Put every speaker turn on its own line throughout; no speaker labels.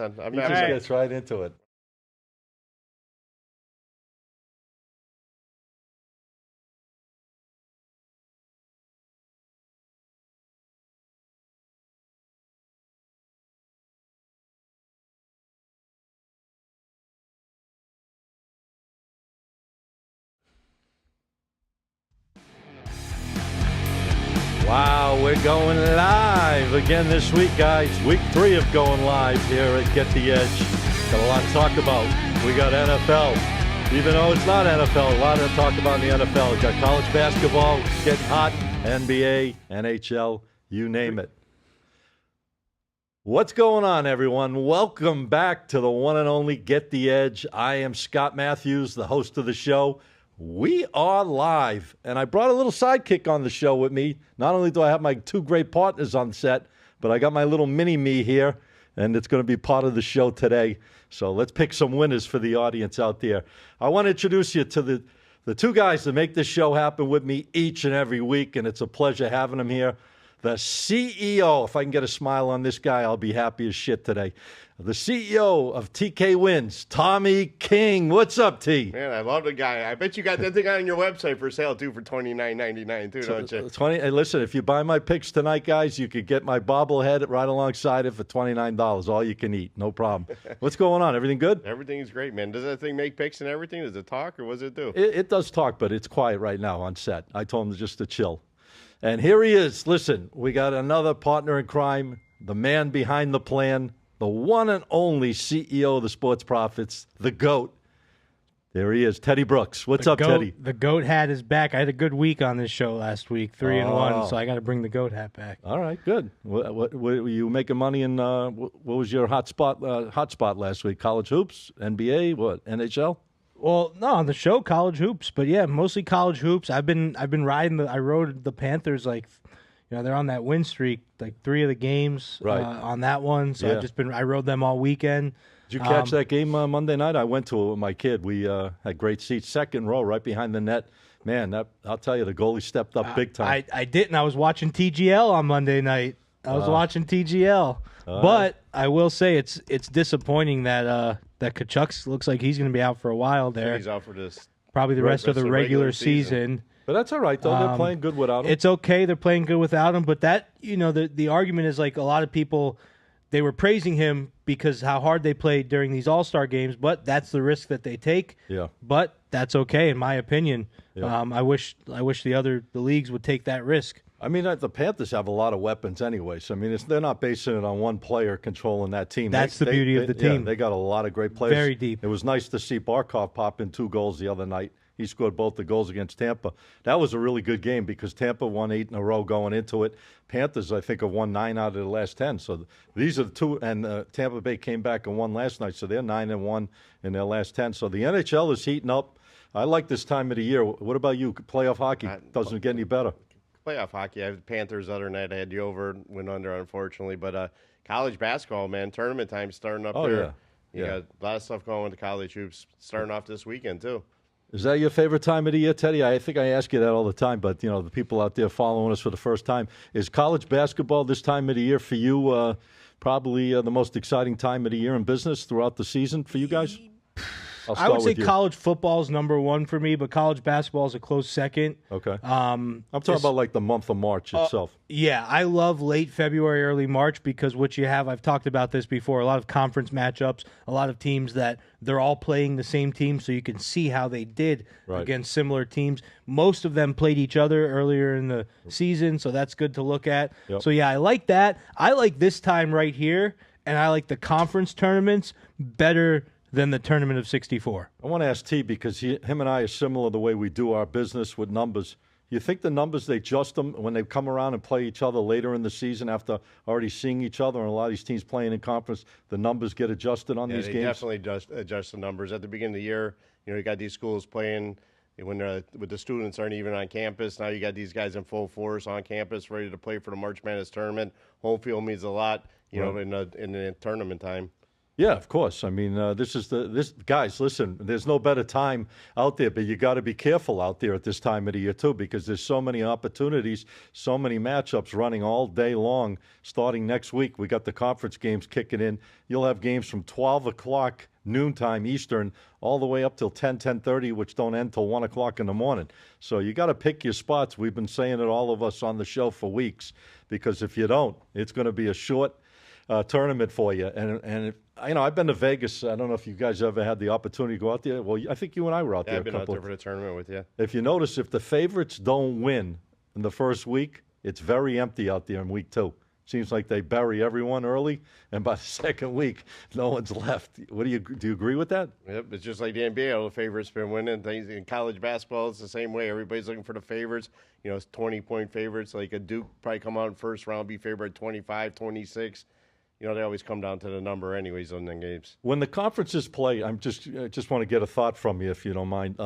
I've
He
never.
just gets right into it. Wow, we're going live again this week, guys. Week 3 of going live here at Get the Edge. Got a lot to talk about. We got NFL. Even though it's not NFL, a lot to talk about in the NFL. We got college basketball getting hot, NBA, NHL, you name it. What's going on, everyone? Welcome back to the one and only Get the Edge. I am Scott Matthews, the host of the show. We are live, and I brought a little sidekick on the show with me. Not only do I have my two great partners on set, but I got my little mini-me here, and it's going to be part of the show today. So let's pick some winners for the audience out there. I want to introduce you to the two guys that make this show happen with me each and every week, and it's a pleasure having them here. The CEO, if I can get a smile on this guy, I'll be happy as shit today. The CEO of TK Wins, Tommy King. What's up, T?
Man, I love the guy. I bet you got that thing on your website for sale, too, for $29.99, too, don't you?
20. Hey, listen, if you buy my picks tonight, guys, you could get my bobblehead right alongside it for $29. All you can eat. No problem. What's going on? Everything good?
Everything's great, man. Does that thing make picks and everything? Does it talk, or what does it do?
It does talk, but it's quiet right now on set. I told him just to chill. And here he is. Listen, we got another partner in crime, the man behind the plan, the one and only CEO of the Sports Profits, the GOAT. There he is, Teddy Brooks. What's up, Teddy?
The GOAT hat is back. I had a good week on this show last week, 3-1, so I got to bring the GOAT hat back.
All right, good. What were you making money in? What was your hot spot last week? College hoops, NBA, what? NHL?
Well, no, on the show, college hoops, but yeah, mostly college hoops. I've been riding I rode the Panthers they're on that win streak, like 3 of the games
right.
On that one. So
Yeah.
I rode them all weekend.
Did you catch that game Monday night? I went to it with my kid. We had great seats, second row, right behind the net. Man, I'll tell you, the goalie stepped up big time.
I didn't. I was watching TGL on Monday night. I was watching TGL, but I will say it's disappointing that Kachuk looks like he's going to be out for a while there.
He's out for this.
Probably the rest of the regular season.
But that's all right, though. They're playing good without him.
It's okay. They're playing good without him. But that, the argument is like a lot of people, they were praising him because how hard they played during these All-Star games, but that's the risk that they take.
Yeah.
But that's okay, in my opinion.
Yeah.
I wish the leagues would take that risk.
I mean, the Panthers have a lot of weapons anyway. So, I mean, they're not basing it on one player controlling that team.
That's the beauty of the team.
Yeah, they got a lot of great players.
Very deep.
It was nice to see Barkov pop in 2 goals the other night. He scored both the goals against Tampa. That was a really good game because Tampa won 8 in a row going into it. Panthers, I think, have won 9 out of the last 10. So these are the two. And Tampa Bay came back and won last night. So they're 9-1 in their last 10. So the NHL is heating up. I like this time of the year. What about you? Playoff hockey doesn't get any better.
Playoff hockey. I had the Panthers the other night. I had you over, went under, unfortunately. But college basketball, man, tournament time starting up there.
Yeah.
You got a lot of stuff going with the college hoops starting off this weekend, too.
Is that your favorite time of the year, Teddy? I think I ask you that all the time, but, the people out there following us for the first time, is college basketball this time of the year for you probably the most exciting time of the year in business throughout the season for you guys?
I would say college football is number 1 for me, but college basketball is a close second.
Okay. I'm talking about like the month of March itself.
Yeah, I love late February, early March because what you have, I've talked about this before, a lot of conference matchups, a lot of teams that they're all playing the same team, so you can see how they did against similar teams. Most of them played each other earlier in the season, so that's good to look at. Yep. So, yeah, I like that. I like this time right here, and I like the conference tournaments better than the tournament of 64.
I want to ask T because him and I are similar the way we do our business with numbers. You think the numbers, they adjust them when they come around and play each other later in the season after already seeing each other, and a lot of these teams playing in conference, the numbers get adjusted on these games?
Definitely adjust the numbers. At the beginning of the year, you got these schools playing when the students aren't even on campus. Now you got these guys in full force on campus ready to play for the March Madness tournament. Home field means a lot, in the tournament time.
Yeah, of course. I mean, this guys. Listen, there's no better time out there, but you got to be careful out there at this time of the year too, because there's so many opportunities, so many matchups running all day long. Starting next week, we got the conference games kicking in. You'll have games from 12 o'clock noontime Eastern all the way up till 10:30, which don't end till 1 o'clock in the morning. So you got to pick your spots. We've been saying it, all of us on the show, for weeks, because if you don't, it's going to be a short tournament for you. And I've been to Vegas. I don't know if you guys ever had the opportunity to go out there. Well, I think you and I were out there
I've been out there for the tournament with you.
If you notice, if the favorites don't win in the first week, it's very empty out there in week 2. Seems like they bury everyone early, and by the second week, no one's left. Do you agree with that?
Yep, it's just like the NBA. All the favorites been winning. Things in college basketball, it's the same way. Everybody's looking for the favorites. It's 20-point favorites. Like a Duke probably come out in first round, be favored 25, 26. They always come down to the number anyways on the games.
When the conferences play, I just want to get a thought from you, if you don't mind.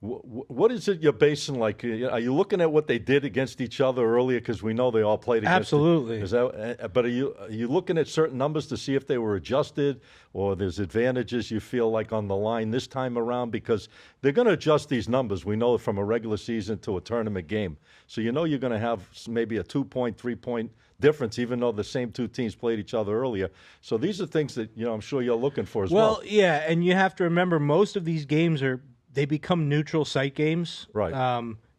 What is it you're basing? Like, are you looking at what they did against each other earlier? Because we know they all played against.
Absolutely.
But are you looking at certain numbers to see if they were adjusted, or there's advantages you feel like on the line this time around? Because they're going to adjust these numbers. We know from a regular season to a tournament game. So you're going to have maybe a 2-point, 3-point difference, even though the same two teams played each other earlier. So these are things that I'm sure you're looking for as well.
Well, yeah, and you have to remember most of these games they become neutral site games.
Right.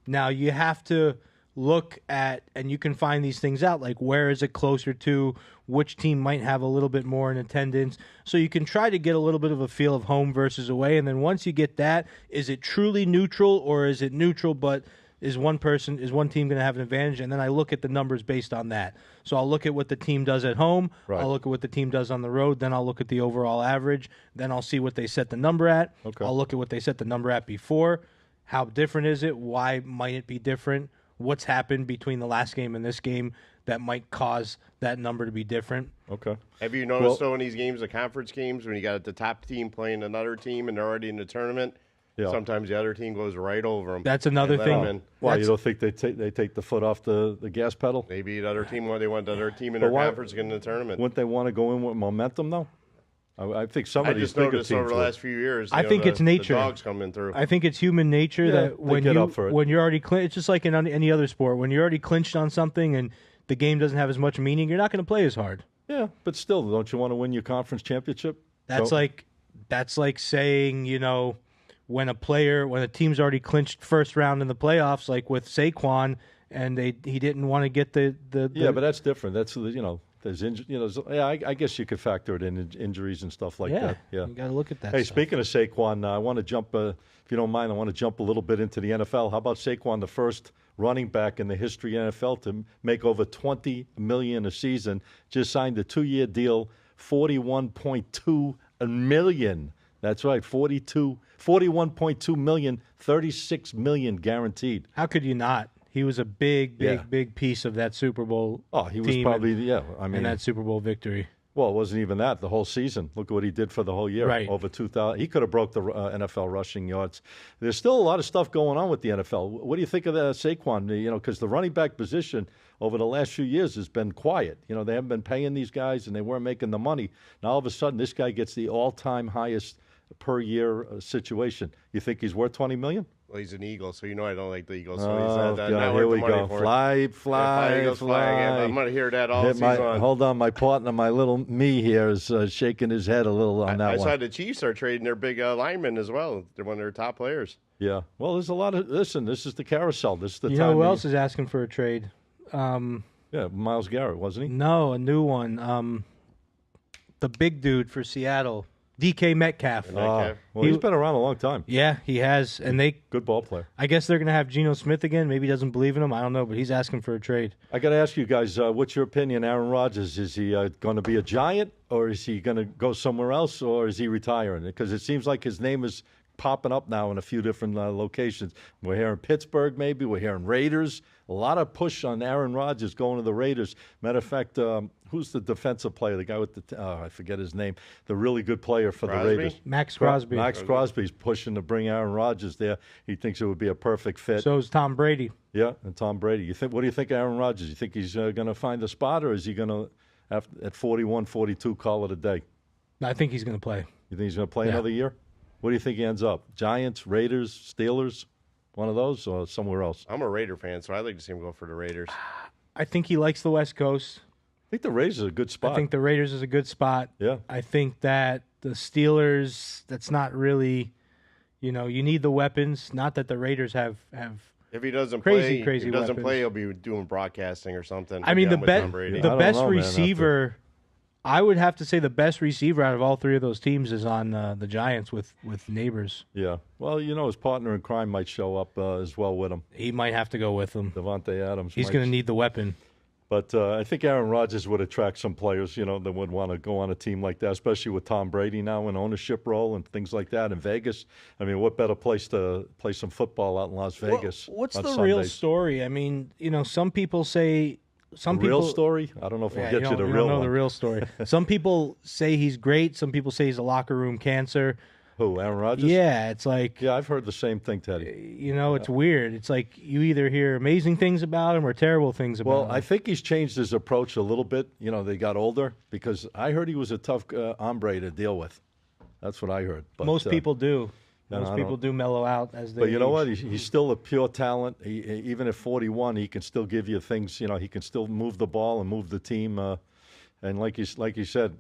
Now you have to look at, and you can find these things out, like where is it closer to, which team might have a little bit more in attendance. So you can try to get a little bit of a feel of home versus away, and then once you get that, is it truly neutral, or is it neutral but is one team going to have an advantage? And then I look at the numbers based on that. So I'll look at what the team does at home.
Right.
I'll look at what the team does on the road. Then I'll look at the overall average. Then I'll see what they set the number at.
Okay.
I'll look at what they set the number at before. How different is it? Why might it be different? What's happened between the last game and this game that might cause that number to be different?
Okay.
Have you noticed, though, in these games, the conference games, when you got the top team playing another team and they're already in the tournament, sometimes the other team goes right over them.
That's another thing.
Why, you don't think they take the foot off the gas pedal?
Maybe the other team, they want the other team in their conference to get in the tournament.
Wouldn't they want to go in with momentum, though? I think some of these bigger teams
over the last few years.
I think it's nature.
The dogs coming through.
I think it's human nature that when you're already clinched, it's just like in any other sport. When you're already clinched on something and the game doesn't have as much meaning, you're not going to play as hard.
Yeah, but still, don't you want to win your conference championship?
That's like saying, when a team's already clinched first round in the playoffs, like with Saquon, and he didn't want to get the
Yeah, but that's different. That's there's I guess you could factor it in injuries and stuff like that. Yeah,
you got to look at that.
Hey,
stuff.
Speaking of Saquon, I want to jump. If you don't mind, I want to jump a little bit into the NFL. How about Saquon, the first running back in the history of the NFL to make over $20 million a season? Just signed a 2-year deal, $41.2 million. That's right, 41.2 million, 36 million guaranteed.
How could you not? He was a big piece of that Super Bowl.
Oh, he was
team
probably
and that Super Bowl victory.
Well, it wasn't even that. The whole season. Look at what he did for the whole year.
Right.
Over 2,000. He could have broke the NFL rushing yards. There's still a lot of stuff going on with the NFL. What do you think of Saquon? Because the running back position over the last few years has been quiet. They haven't been paying these guys, and they weren't making the money. Now, all of a sudden, this guy gets the all-time highest per year situation. You think he's worth $20 million?
Well, he's an Eagle, so I don't like the Eagles. So
Oh,
he's not
God,
worth
here we
the money
go.
for it.
Fly.
Eagles flying. I'm going to hear that all season.
Hold on, my partner, my little me here is shaking his head a little on that
I
one.
saw the Chiefs are trading their big linemen as well. They're one of their top players.
Yeah. Well, there's a lot of. Listen, this is the carousel. This is the time.
You know who else is asking for a trade?
Yeah, Myles Garrett, wasn't he?
No, a new one. The big dude for Seattle, DK Metcalf.
Well, he's been around a long time.
Yeah, he has, and
Good ball player.
I guess they're going to have Geno Smith again. Maybe he doesn't believe in him. I don't know, but he's asking for a trade.
I got to ask you guys, what's your opinion? Aaron Rodgers, is he going to be a Giant, or is he going to go somewhere else, or is he retiring? Because it seems like his name is popping up now in a few different locations. We're hearing Pittsburgh, maybe. We're hearing Raiders. A lot of push on Aaron Rodgers going to the Raiders. Matter of fact, who's the defensive player? The guy with I forget his name. The really good player for the Raiders.
Max Crosby.
Max Crosby's pushing to bring Aaron Rodgers there. He thinks it would be a perfect fit.
So is Tom Brady.
Yeah, and Tom Brady. What do you think of Aaron Rodgers? You think he's going to find a spot, or is he going to, at 41, 42, call it a day?
I think he's going to play.
You think he's going to play another year? What do you think he ends up? Giants, Raiders, Steelers, one of those, or somewhere else?
I'm a Raider fan, so I'd like to see him go for the Raiders.
I think he likes the West Coast.
I think the Raiders is a good spot.
I think the Raiders is a good spot.
Yeah.
I think that the Steelers, that's not really, you need the weapons. Not that the Raiders have
If he doesn't
crazy
play, if he doesn't
weapons.
play, he'll be doing broadcasting or something.
I mean,
Be
the
on with Tom Brady.
I
the
don't
best
know, man,
receiver, I would have to say the best receiver out of all three of those teams is on the Giants with Neighbors.
Yeah. Well, his partner in crime might show up as well with him.
He might have to go with them.
Devontae Adams.
He's
might.
going to need the weapon.
But I think Aaron Rodgers would attract some players, that would want to go on a team like that, especially with Tom Brady now in ownership role and things like that in Vegas. I mean, what better place to play some football out in Las Vegas?
What's
on
the real
Sundays?
story? I mean, some people say
Real story? I don't know if we'll get you the real
know
one.
the real story. Some people say he's great. Some people say he's a locker room cancer.
Who, Aaron Rodgers?
Yeah, it's like
Yeah, I've heard the same thing, Teddy.
it's weird. It's like you either hear amazing things about him or terrible things about
Well,
him.
I think he's changed his approach a little bit. They got older because I heard he was a tough hombre to deal with. That's what I heard. But,
Most people do.
I
Most
don't
people
know.
do mellow out as they.
But you know
age.
what? He's still a pure talent. Even at 41, he can still give you things. He can still move the ball and move the team. And like you said,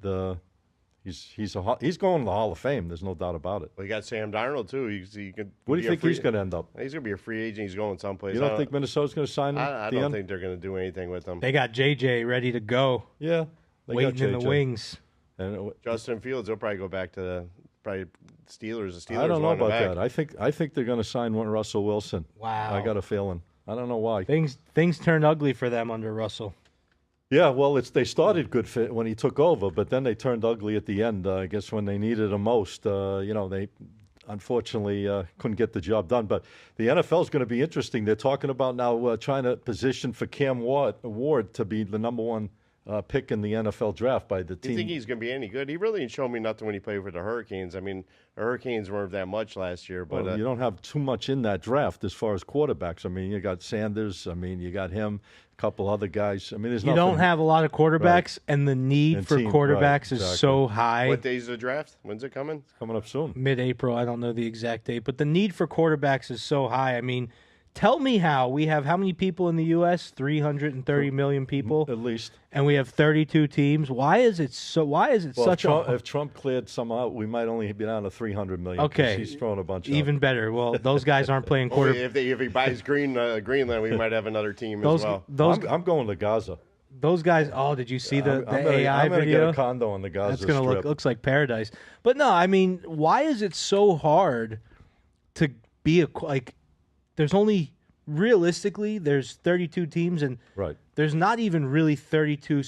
he's going to the Hall of Fame. There's no doubt about it.
Well, you got Sam Darnold too. He could.
What do you think he's going to end up?
He's going to be a free agent. He's going someplace.
You don't think Minnesota's going to sign him?
I
at the
don't
end?
think they're going to do anything with him.
They got JJ ready to go,
Yeah, they
waiting
got
in the
JJ.
wings.
And
Justin Fields, he'll probably go back to probably Steelers. The Steelers
I don't know
want him
about
back.
that. I think they're going to sign Russell Wilson.
Wow.
I got a feeling. I don't know why.
Things turned ugly for them under Russell.
Yeah, well, they started good fit when he took over, but then they turned ugly at the end. I guess when they needed him most, they unfortunately couldn't get the job done. But the NFL is going to be interesting. They're talking about now trying to position for Cam Ward to be the number one pick in the NFL draft by the
Do
team.
you think he's going to be any good? He really didn't show me nothing when he played for the Hurricanes. I mean, the Hurricanes weren't that much last year, but
Well, you don't have too much in that draft as far as quarterbacks. I mean, you got Sanders. I mean, you got him, a couple other guys. I mean, there's
You
nothing.
don't have a lot of quarterbacks, and the need
And
for
team,
quarterbacks
right,
is
exactly.
so high.
what day's the draft? When's it coming?
coming up soon.
Mid-April, I don't know the exact date, but the need for quarterbacks is so high. I mean, tell me how we have how many people in the U.S.? 330 million people,
At least.
and we have 32 teams. Why is it
Well,
such
if Trump cleared some out, we might only be down to 300 million. 'cause
Okay.
he's throwing a bunch out.
even better? Well, those guys aren't playing
Well,
quarter.
if he buys Greenland, we might have another team
Those
as well.
those
I'm going to Gaza.
those guys. Oh, did you see the
I'm gonna,
AI
I'm gonna
video?
get a condo on the Gaza
That's gonna
Strip.
looks like paradise. But no, I mean, why is it so hard to be like? There's only realistically there's 32 teams, and
Right.
there's not even really 32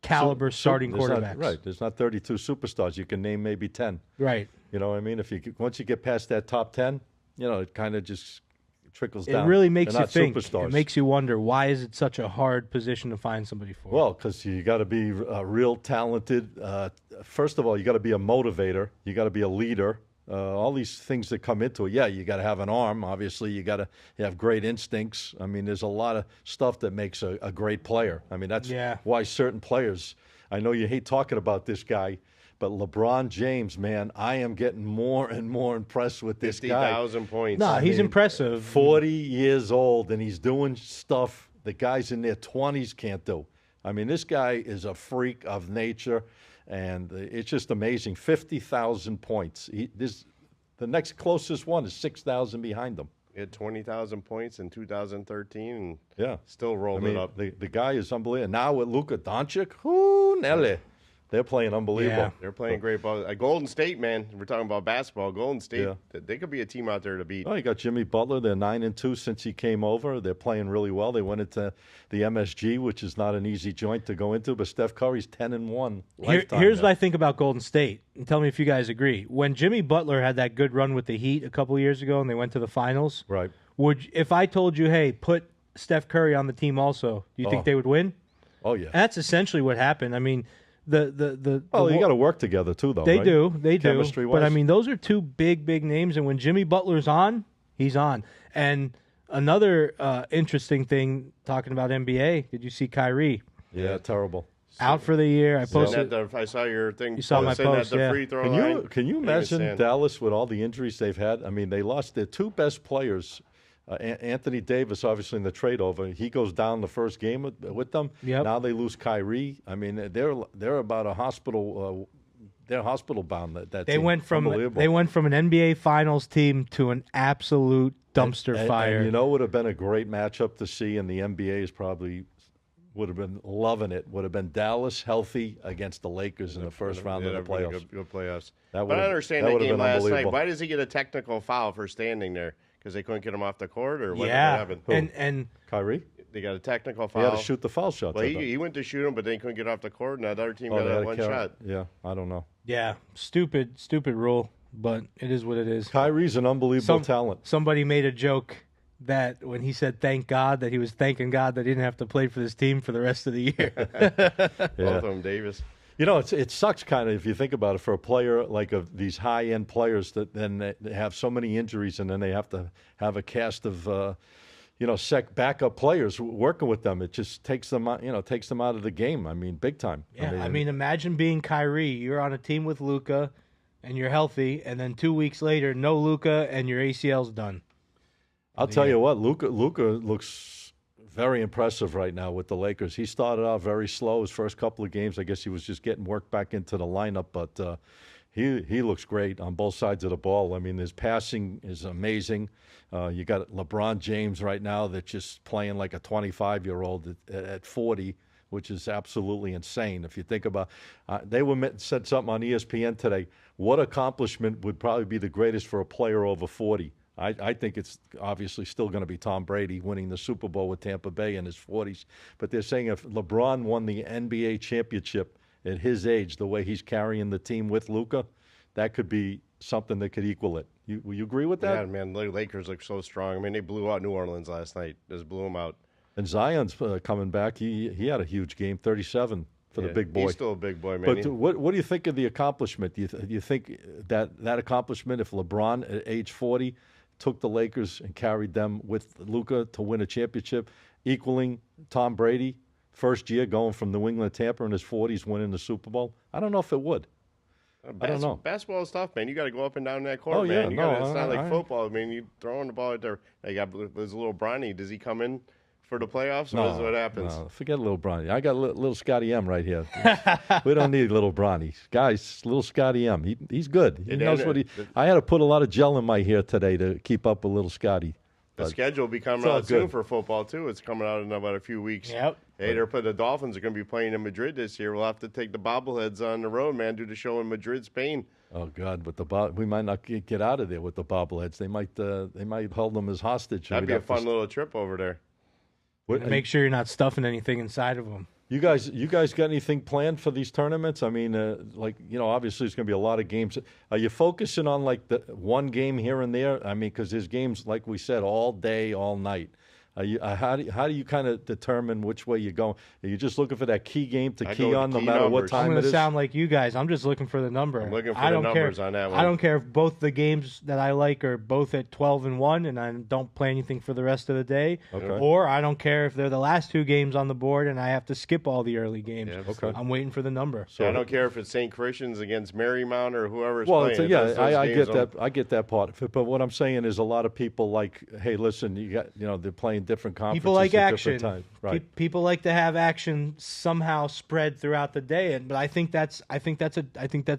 caliber starting
There's not-
quarterbacks.
right. There's not 32 superstars. You can name maybe 10.
Right.
You know what I mean? Once you get past that top 10, it kind of just trickles
It
down.
really makes
They're
you
not
think.
Superstars.
It makes you wonder why is it such a hard position to find somebody for?
Well, because you got to be real talented. First of all, you got to be a motivator. You got to be a leader. All these things that come into it. Yeah, you got to have an arm. Obviously, you got to have great instincts. I mean, there's a lot of stuff that makes a great player. I mean, that's
Yeah.
why certain players. I know you hate talking about this guy, but LeBron James, man, I am getting more and more impressed with this guy.
50,000 points.
no, he's
mean,
impressive.
40 years old, and he's doing stuff the guys in their 20s can't do. I mean, this guy is a freak of nature, and it's just amazing. 50,000 points. The next closest one is 6,000 behind him.
He had 20,000 points in 2013 and
Yeah.
still
I
rolled
mean,
it up.
the guy is unbelievable. Now with Luka Doncic, whoo, Nelly. They're playing unbelievable.
Yeah.
They're playing great ball. Golden State, man. We're talking about basketball. Golden State,
Yeah.
they could be a team out there to beat.
Oh, you got Jimmy Butler. They're 9-2 since he came over. They're playing really well. They went into the MSG, which is not an easy joint to go into. But Steph Curry's 10-1.
Here's what I think about Golden State, and tell me if you guys agree. When Jimmy Butler had that good run with the Heat a couple years ago, and they went to the finals,
Right.
if I told you, hey, put Steph Curry on the team also, do you think they would win?
Oh yeah.
And that's essentially what happened. I mean, the
Oh, you got to work together too, though.
They
right?
do. They do.
Chemistry-wise.
But, I mean, those are two big names. And when Jimmy Butler's on, he's on. And another interesting thing, talking about NBA, did you see Kyrie?
Yeah, terrible.
out for the year. I posted.
I saw your thing.
You saw my
sitting
post,
at the
yeah.
free throw line.
Can you imagine Dallas with all the injuries they've had? I mean, they lost their two best players. Anthony Davis, obviously in the trade over, he goes down the first game with them.
Yep.
Now they lose Kyrie. I mean, they're about a hospital. They're hospital bound. That
They
team.
went from an NBA Finals team to an absolute dumpster fire.
And you know, would have been a great matchup to see, and the NBA is probably would have been loving it. Would have been Dallas healthy against the Lakers in the first round of the playoffs.
Good playoffs.
That
But I understand that game last night.
unbelievable.
Why does he get a technical foul for standing there? Because they couldn't get him off the court, or what happened?
and
Kyrie,
They got a technical
he
foul.
had to shoot the foul shot.
Well, he went to shoot him, but they couldn't get off the court, and that other team got that one shot.
Yeah, I don't know.
yeah, stupid rule, but it is what it is.
Kyrie's an unbelievable talent.
Somebody made a joke that when he said "thank God," that he was thanking God that he didn't have to play for this team for the rest of the year.
Both of them, Davis.
You know, it sucks kind of if you think about it for a player like these high-end players that then they have so many injuries and then they have to have a cast of, backup players working with them. It just takes them out of the game. I mean, big time.
Yeah, I mean, imagine being Kyrie. You're on a team with Luka, and you're healthy, and then 2 weeks later, no Luka, and your ACL's done.
I'll tell you what, Luka looks very impressive right now with the Lakers. He started out very slow his first couple of games. I guess he was just getting worked back into the lineup, but he looks great on both sides of the ball. I mean, his passing is amazing. You got LeBron James right now that's just playing like a 25-year-old at 40, which is absolutely insane. If you think about, said something on ESPN today. What accomplishment would probably be the greatest for a player over 40? I think it's obviously still going to be Tom Brady winning the Super Bowl with Tampa Bay in his 40s. But they're saying if LeBron won the NBA championship at his age, the way he's carrying the team with Luka, that could be something that could equal it. Will you agree with that?
Yeah, man, the Lakers look so strong. I mean, they blew out New Orleans last night. Just blew them out.
And Zion's coming back. He had a huge game, 37 for the big boy.
He's still a big boy, man.
But what do you think of the accomplishment? Do you think that accomplishment, if LeBron at age 40 took the Lakers and carried them with Luka to win a championship, equaling Tom Brady, first year going from New England to Tampa in his 40s, winning the Super Bowl? I don't know if it would. I don't know.
Basketball is tough, man. You got to go up and down that court,
Oh, yeah,
man. It's not like football. I mean, you throwing the ball out there. They got there's a little Bronny. Does he come in for the playoffs? Or what happens?
No, forget little Bronny. I got little Scotty M right here. We don't need little Bronny. Guys, little Scotty M. He's good. He knows what he. I had to put a lot of gel in my hair today to keep up with little Scotty.
The schedule will be coming out soon for football, too. It's coming out in about a few weeks.
Yep.
Hey, the Dolphins are going to be playing in Madrid this year. We'll have to take the bobbleheads on the road, man, do the show in Madrid, Spain.
Oh God! We might not get out of there with the bobbleheads. They might hold them as hostage.
That'd be a fun little trip over there.
Make sure you're not stuffing anything inside of them.
You guys got anything planned for these tournaments? I mean, obviously there's going to be a lot of games. Are you focusing on like the one game here and there? I mean, because there's games like we said all day, all night. How do you kind of determine which way you're going? Are you just looking for that key game to key on no matter what time it is?
I'm going to sound like you guys. I'm just looking for the number.
I'm looking for the numbers on that one.
I don't care if both the games that I like are both at 12-1 and I don't play anything for the rest of the day.
Okay.
Or I don't care if they're the last two games on the board and I have to skip all the early games.
Yeah,
okay. I'm waiting for the number.
So I don't care if it's St. Christian's against Marymount or whoever's
Well,
playing.
I get that. I get that part of it. But what I'm saying is a lot of people like, hey, listen, they're playing different conferences.
People like action.
Right.
People like to have action somehow spread throughout the day, but I think that's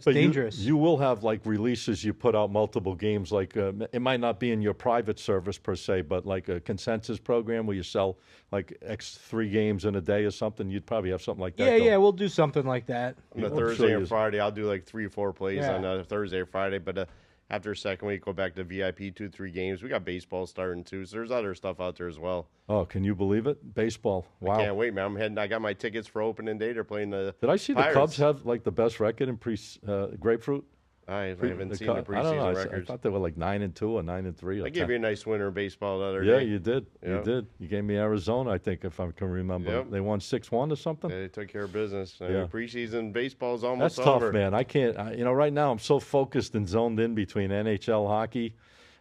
dangerous.
You will have like releases. You put out multiple games. Like it might not be in your private service per se, but like a consensus program where you sell like 3 games in a day or something. You'd probably have something like that.
Yeah, we'll do something like that.
On a Thursday or Friday, I'll do like 3 or 4 plays on a Thursday or Friday, but. After second week, go back to VIP 2-3 games. We got baseball starting too, so there's other stuff out there as well.
Oh, can you believe it? Baseball. Wow.
I can't wait, man. I got my tickets for opening day. They're playing the
Did I see
Pirates.
The Cubs have like the best record in Grapefruit?
I haven't seen the preseason
I don't know.
records.
I thought they were like 9-2 or 9-3.
I gave you a nice winter baseball the other day.
Yeah, you did.
Yep.
You did. You gave me Arizona, I think, if I can remember.
Yep.
They won 6-1 or something.
They took care of business.
Yeah.
Preseason baseball is almost
That's
over.
tough, man. I can't. Right now I'm so focused and zoned in between NHL hockey.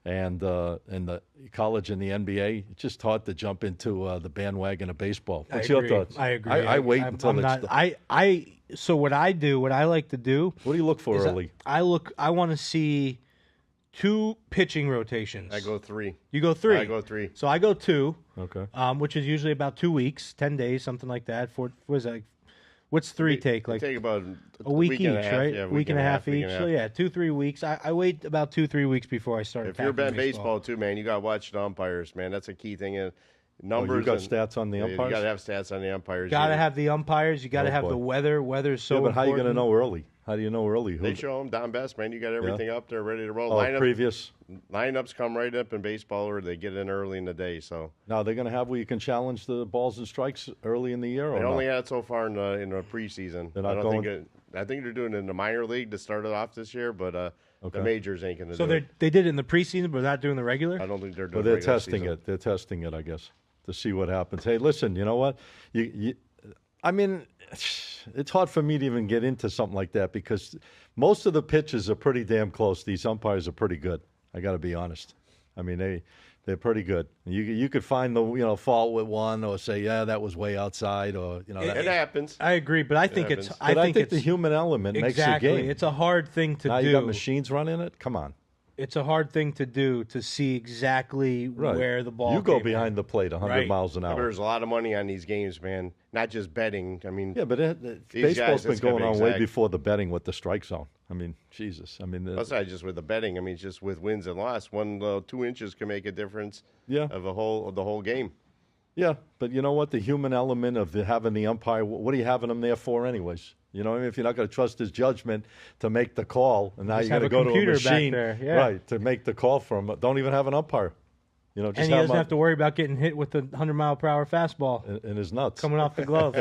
and the college and the NBA, it's just hard to jump into the bandwagon of baseball. What's your thoughts?
I agree.
I wait until
I'm
it's.
not. So what I like to do.
What do you look for
is
early?
I want to see 2 pitching rotations.
I go 3.
You go 3.
I go 3.
So I go 2.
Okay.
Which is usually about 2 weeks, 10 days, something like that. What is that? What's 3 take? Like
take about
a week each,
and a half.
right?
Yeah,
week and a half each. So
yeah.
2-3 weeks. I wait about 2-3 weeks before I start.
If you're betting baseball too, man, you got to watch the umpires, man. That's a key thing. Numbers.
You got stats on the umpires?
You got to have stats on the umpires.
Got to have the umpires. You got to have
boy.
the weather. Weather's so
but how are you
important.
going to know early? How do you know early?
They show them down best, man. You got everything up there ready to roll.
Previous
lineups come right up in baseball, or they get in early in the day. So
now they're going to have where you can challenge the balls and strikes early in the year.
They
or
only
not?
had so far in the preseason.
They're not going.
I think they're doing it in the minor league to start it off this year, but the majors ain't going to.
So
do it.
they did it in the preseason, but not doing the regular.
I don't think they're doing.
Well, they're
regular
testing
season.
it. They're testing it, I guess, to see what happens. Hey, listen, you know what? I mean, it's hard for me to even get into something like that because most of the pitches are pretty damn close. These umpires are pretty good. I got to be honest. I mean, they're pretty good. You could find the fault with one or say, yeah, that was way outside, or
it happens.
I agree, but I think it's.
I think the human element makes the game.
It's a hard thing to
now
do.
You got machines running it. Come on.
It's a hard thing to do to see exactly where the ball.
You go
came
behind the plate 100 miles an hour.
There's a lot of money on these games, man. Not just betting. I mean,
yeah, but baseball's been going on way before the betting with the strike zone. I mean, Jesus. I mean,
that's not just with the betting. I mean, just with wins and loss. 2 inches can make a difference. Of the whole game.
Yeah, but you know what? The human element of having the umpire. What are you having him there for, anyways? You know, if you're not going to trust his judgment to make the call, and now you got to go to a machine, right, to make the call for him. Don't even have an umpire. You know, just
and he doesn't have to worry about getting hit with the 100-mile-per-hour fastball
in his nuts
coming off the glove.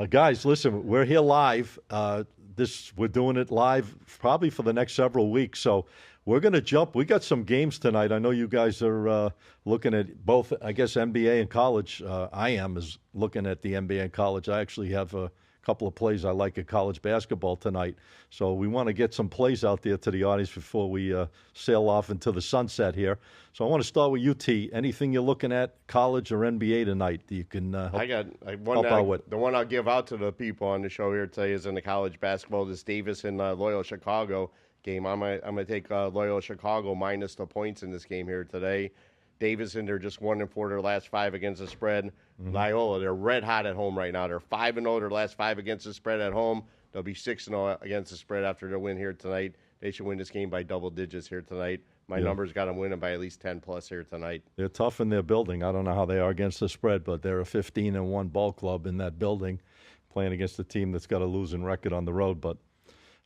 Guys, listen, we're here live. We're doing it live probably for the next several weeks. So we're going to jump. We got some games tonight. I know you guys are looking at both, I guess, NBA and college. I am looking at the NBA and college. I actually have a couple of plays I like at college basketball tonight. So we want to get some plays out there to the audience before we sail off into the sunset here. So I want to start with UT. Anything you're looking at, college or NBA tonight that you can help out with?
The one I'll give out to the people on the show here today is in the college basketball. This Davis and Loyola Chicago game. I'm gonna take Loyola Chicago minus the points in this game here today. Davidson, they're just 1-4 their last 5 against the spread. Mm-hmm. Loyola, they're red hot at home right now. They're 5-0 their last 5 against the spread at home. They'll be 6-0 against the spread after their win here tonight. They should win this game by double digits here tonight. My numbers got them winning by at least 10+ here tonight.
They're tough in their building. I don't know how they are against the spread, but they're a 15-1 ball club in that building, playing against a team that's got a losing record on the road. But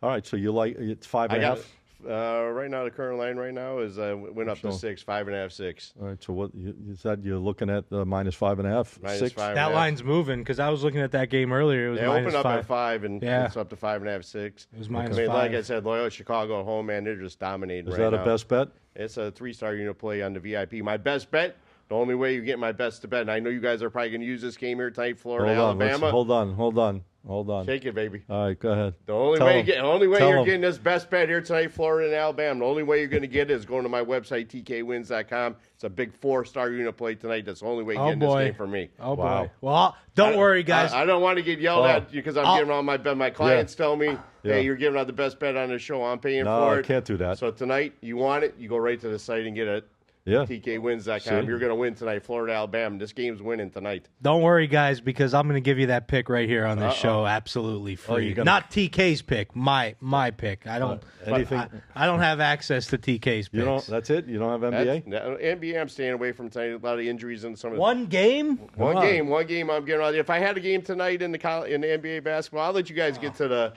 all right, so you like it's 5.5.
Right now, the current line right now is went up to 6, 5.5, 6.
All right, so what is that? You're looking at minus 5.5, 6.
That line's moving because I was looking at that game earlier. It was
opened up
5.
at 5 and it's up to 5.5, 6.
It was minus 5.
Like I said, Loyola Chicago at home, man, they're just dominating.
Is that a best bet?
It's a 3-star unit play on the VIP. My best bet. The only way you get my best to bet, and I know you guys are probably going to use this game here tonight, Florida, Alabama.
Hold on.
Shake it, baby.
All right, go ahead.
The only way you're getting this best bet here tonight, Florida and Alabama, the only way you're going to get it is going to my website, tkwins.com. It's a big 4-star unit play tonight. That's the only way you're getting this game for me.
Oh, boy. Well, don't worry, guys.
I don't want to get yelled at because I'm giving all my bet. My clients tell me, hey, you're giving out the best bet on the show. I'm paying for it.
No, I can't do that.
So tonight, you want it, you go right to the site and get it.
Yeah.
TKWins.com. You're going to win tonight, Florida, Alabama. This game's winning tonight.
Don't worry, guys, because I'm going to give you that pick right here on this show, absolutely free. Not TK's pick, my pick. I don't. I don't have access to TK's picks.
You don't. That's it. You don't have NBA.
NBA, I'm staying away from tonight. A lot of injuries and some.
One game.
One game. I'm getting out. If I had a game tonight in the NBA basketball, I'll let you guys get to the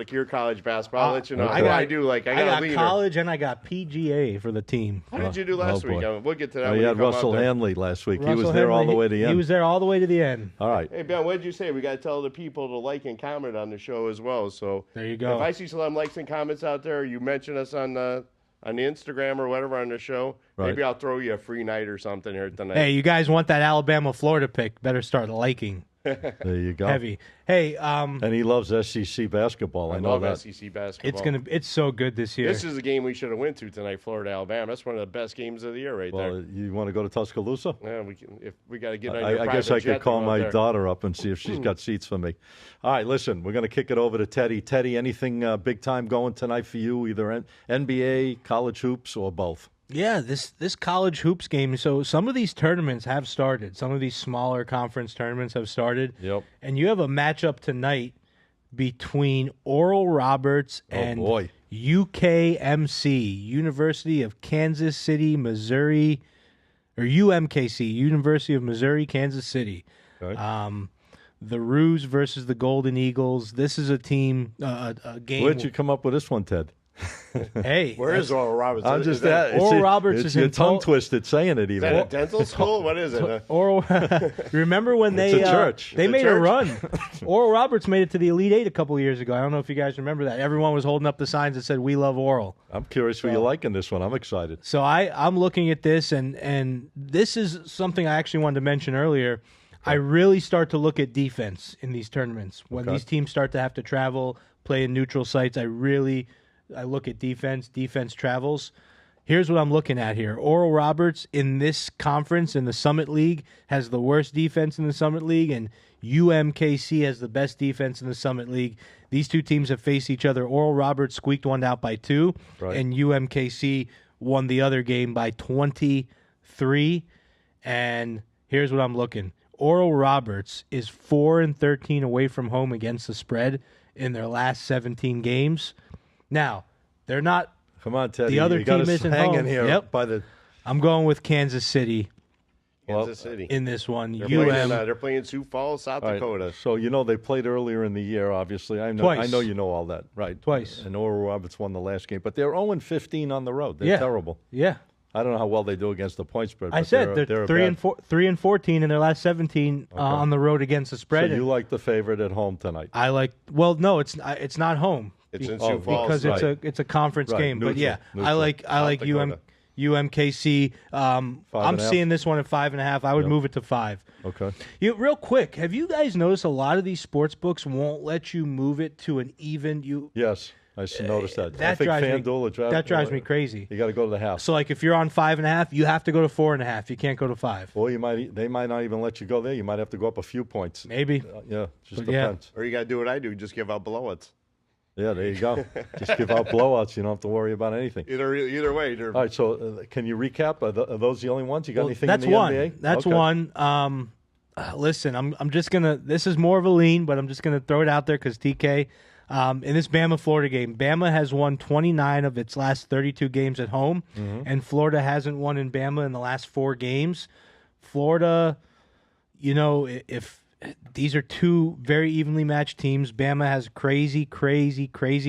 Keir College basketball. I'll let you know. I got
college and I got PGA for the team.
How did you do last week? We'll get to that.
You had Russell Hanley last week. He was there all the way to the end.
He was there all the way to the end.
All right.
Hey, Ben, what did you say? We got to tell the people to like and comment on the show as well. So
there you go.
If I see some likes and comments out there, you mention us on the Instagram or whatever on the show, maybe I'll throw you a free night or something here tonight.
Hey, you guys want that Alabama-Florida pick? Better start liking.
There you go.
Heavy. Hey,
And he loves SEC basketball. I know
love
that.
SEC basketball.
it's so good this year.
This is a game we should have went to tonight, Florida Alabama. That's one of the best games of the year, right
Well, you want to go to Tuscaloosa?
there. Yeah, we can. If we got to get on your
I guess
private
I
jet
could call
to go
my
out there.
daughter up and see if she's got seats for me. All right, listen, we're going to kick it over to Teddy. Teddy, anything big time going tonight for you, either NBA, college hoops, or both?
Yeah, this college hoops game. So some of these tournaments have started. Some of these smaller conference tournaments have started.
Yep.
And you have a matchup tonight between Oral Roberts and
boy.
UKMC, University of Kansas City, Missouri, or UMKC, University of Missouri, Kansas City.
Okay.
The Roos versus the Golden Eagles. This is a team, a game.
Where'd you come up with this one, Ted?
Hey,
Where is Oral Roberts?
I'm
Is
just
that,
that.
Oral Roberts
it's
is
your
in
tongue
full-
twisted saying it
is
even.
that a dental school? What is it?
Oral. Remember when they
It's a church.
they
It's a
made a
church.
run? Oral Roberts made it to the Elite Eight a couple of years ago. I don't know if you guys remember that. Everyone was holding up the signs that said "We love Oral."
I'm curious who you like in this one. I'm excited.
So I'm looking at this, and this is something I actually wanted to mention earlier. I really start to look at defense in these tournaments when
Okay.
these teams start to have to travel, play in neutral sites. I look at defense travels. Here's what I'm looking at here. Oral Roberts in this conference, in the Summit League, has the worst defense in the Summit League, and UMKC has the best defense in the Summit League. These two teams have faced each other. Oral Roberts squeaked one out by 2,
Right.
and UMKC won the other game by 23. And here's what I'm looking. Oral Roberts is 4-13 away from home against the spread in their last 17 games. Now, they're not.
Come on, Teddy.
The other
you got
team
us
isn't
hanging
home.
here
Yep.
by the.
I'm going with Kansas City
Kansas City.
in this one.
They're playing Sioux Falls, South
All right,
Dakota.
So they played earlier in the year. Obviously, I know.
Twice.
I know you know all that, right?
Twice.
And Oral Roberts won the last game, but they're 0-15 on the road. They're
Yeah.
terrible.
Yeah.
I don't know how well they do against the point spread.
I
but
said they're
a
3-14 in their last 17 on the road against the
So
spread.
you like the favorite at home tonight?
I like. Well, no, it's not home.
It's in
Oh,
Sioux Falls.
Because
right.
it's a conference
Right,
game. But
neutral,
yeah,
neutral.
I like
Dakota.
UMKC. I'm
5.5?
seeing this one at 5.5. I would move it to 5.
Okay.
Real quick, have you guys noticed a lot of these sports books won't let you move it to an even?
Yes, I noticed that. I
That
think
drives me.
FanDuel will
That drives me crazy.
You got to go to the house.
So like if you're on 5.5, you have to go to 4.5. You can't go to 5.
Or they might not even let you go there. You might have to go up a few points.
Maybe.
Yeah, just
But yeah.
depends.
Or you got to do what I do, just give out blowouts.
Yeah, there you go. Just give out blowouts. You don't have to worry about anything.
Either way.
All right, so can you recap? Are those the only ones? You got anything
That's
in the
one.
NBA?
That's
Okay.
one. Listen, I'm just gonna. This is more of a lean, but I'm just gonna throw it out there because TK. In this Bama Florida game, Bama has won 29 of its last 32 games at home,
Mm-hmm.
and Florida hasn't won in Bama in the last 4 games. Florida, if these are two very evenly matched teams, Bama has crazy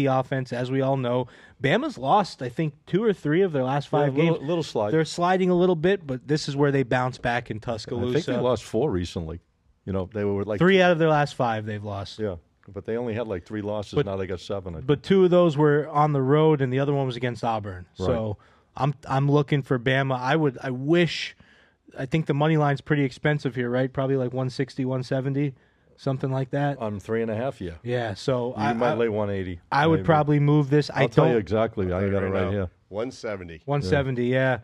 offense, as we all know. Bama's lost, I think, 2 or 3 of their last 5
Yeah,
games.
little slide.
They're sliding a little bit, but this is where they bounce back in
I
Tuscaloosa.
think they lost 4 recently. They were like
3 out of their last 5 they've lost.
Yeah, but they only had like 3 losses.
But-
now they got 7. I think.
But 2 of those were on the road, and the other one was against Auburn. So I'm looking for Bama. I think the money line's pretty expensive here, right? Probably like 160, 170, something like that.
On 3.5, yeah.
Yeah, so
You might lay 180.
I would
maybe.
probably move this.
I'll tell you exactly. I got it right
now.
here.
170.
170, yeah.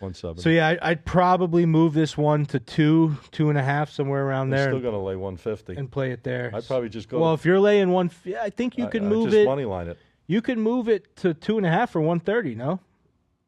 170.
So yeah, I'd probably move this one to 2.5, somewhere around
They're
there,
still going to lay 150.
and play it there.
I'd probably just go.
Well, if you're laying one, I think you could move
just
it.
money line it.
You could move it to 2.5 for 130. No,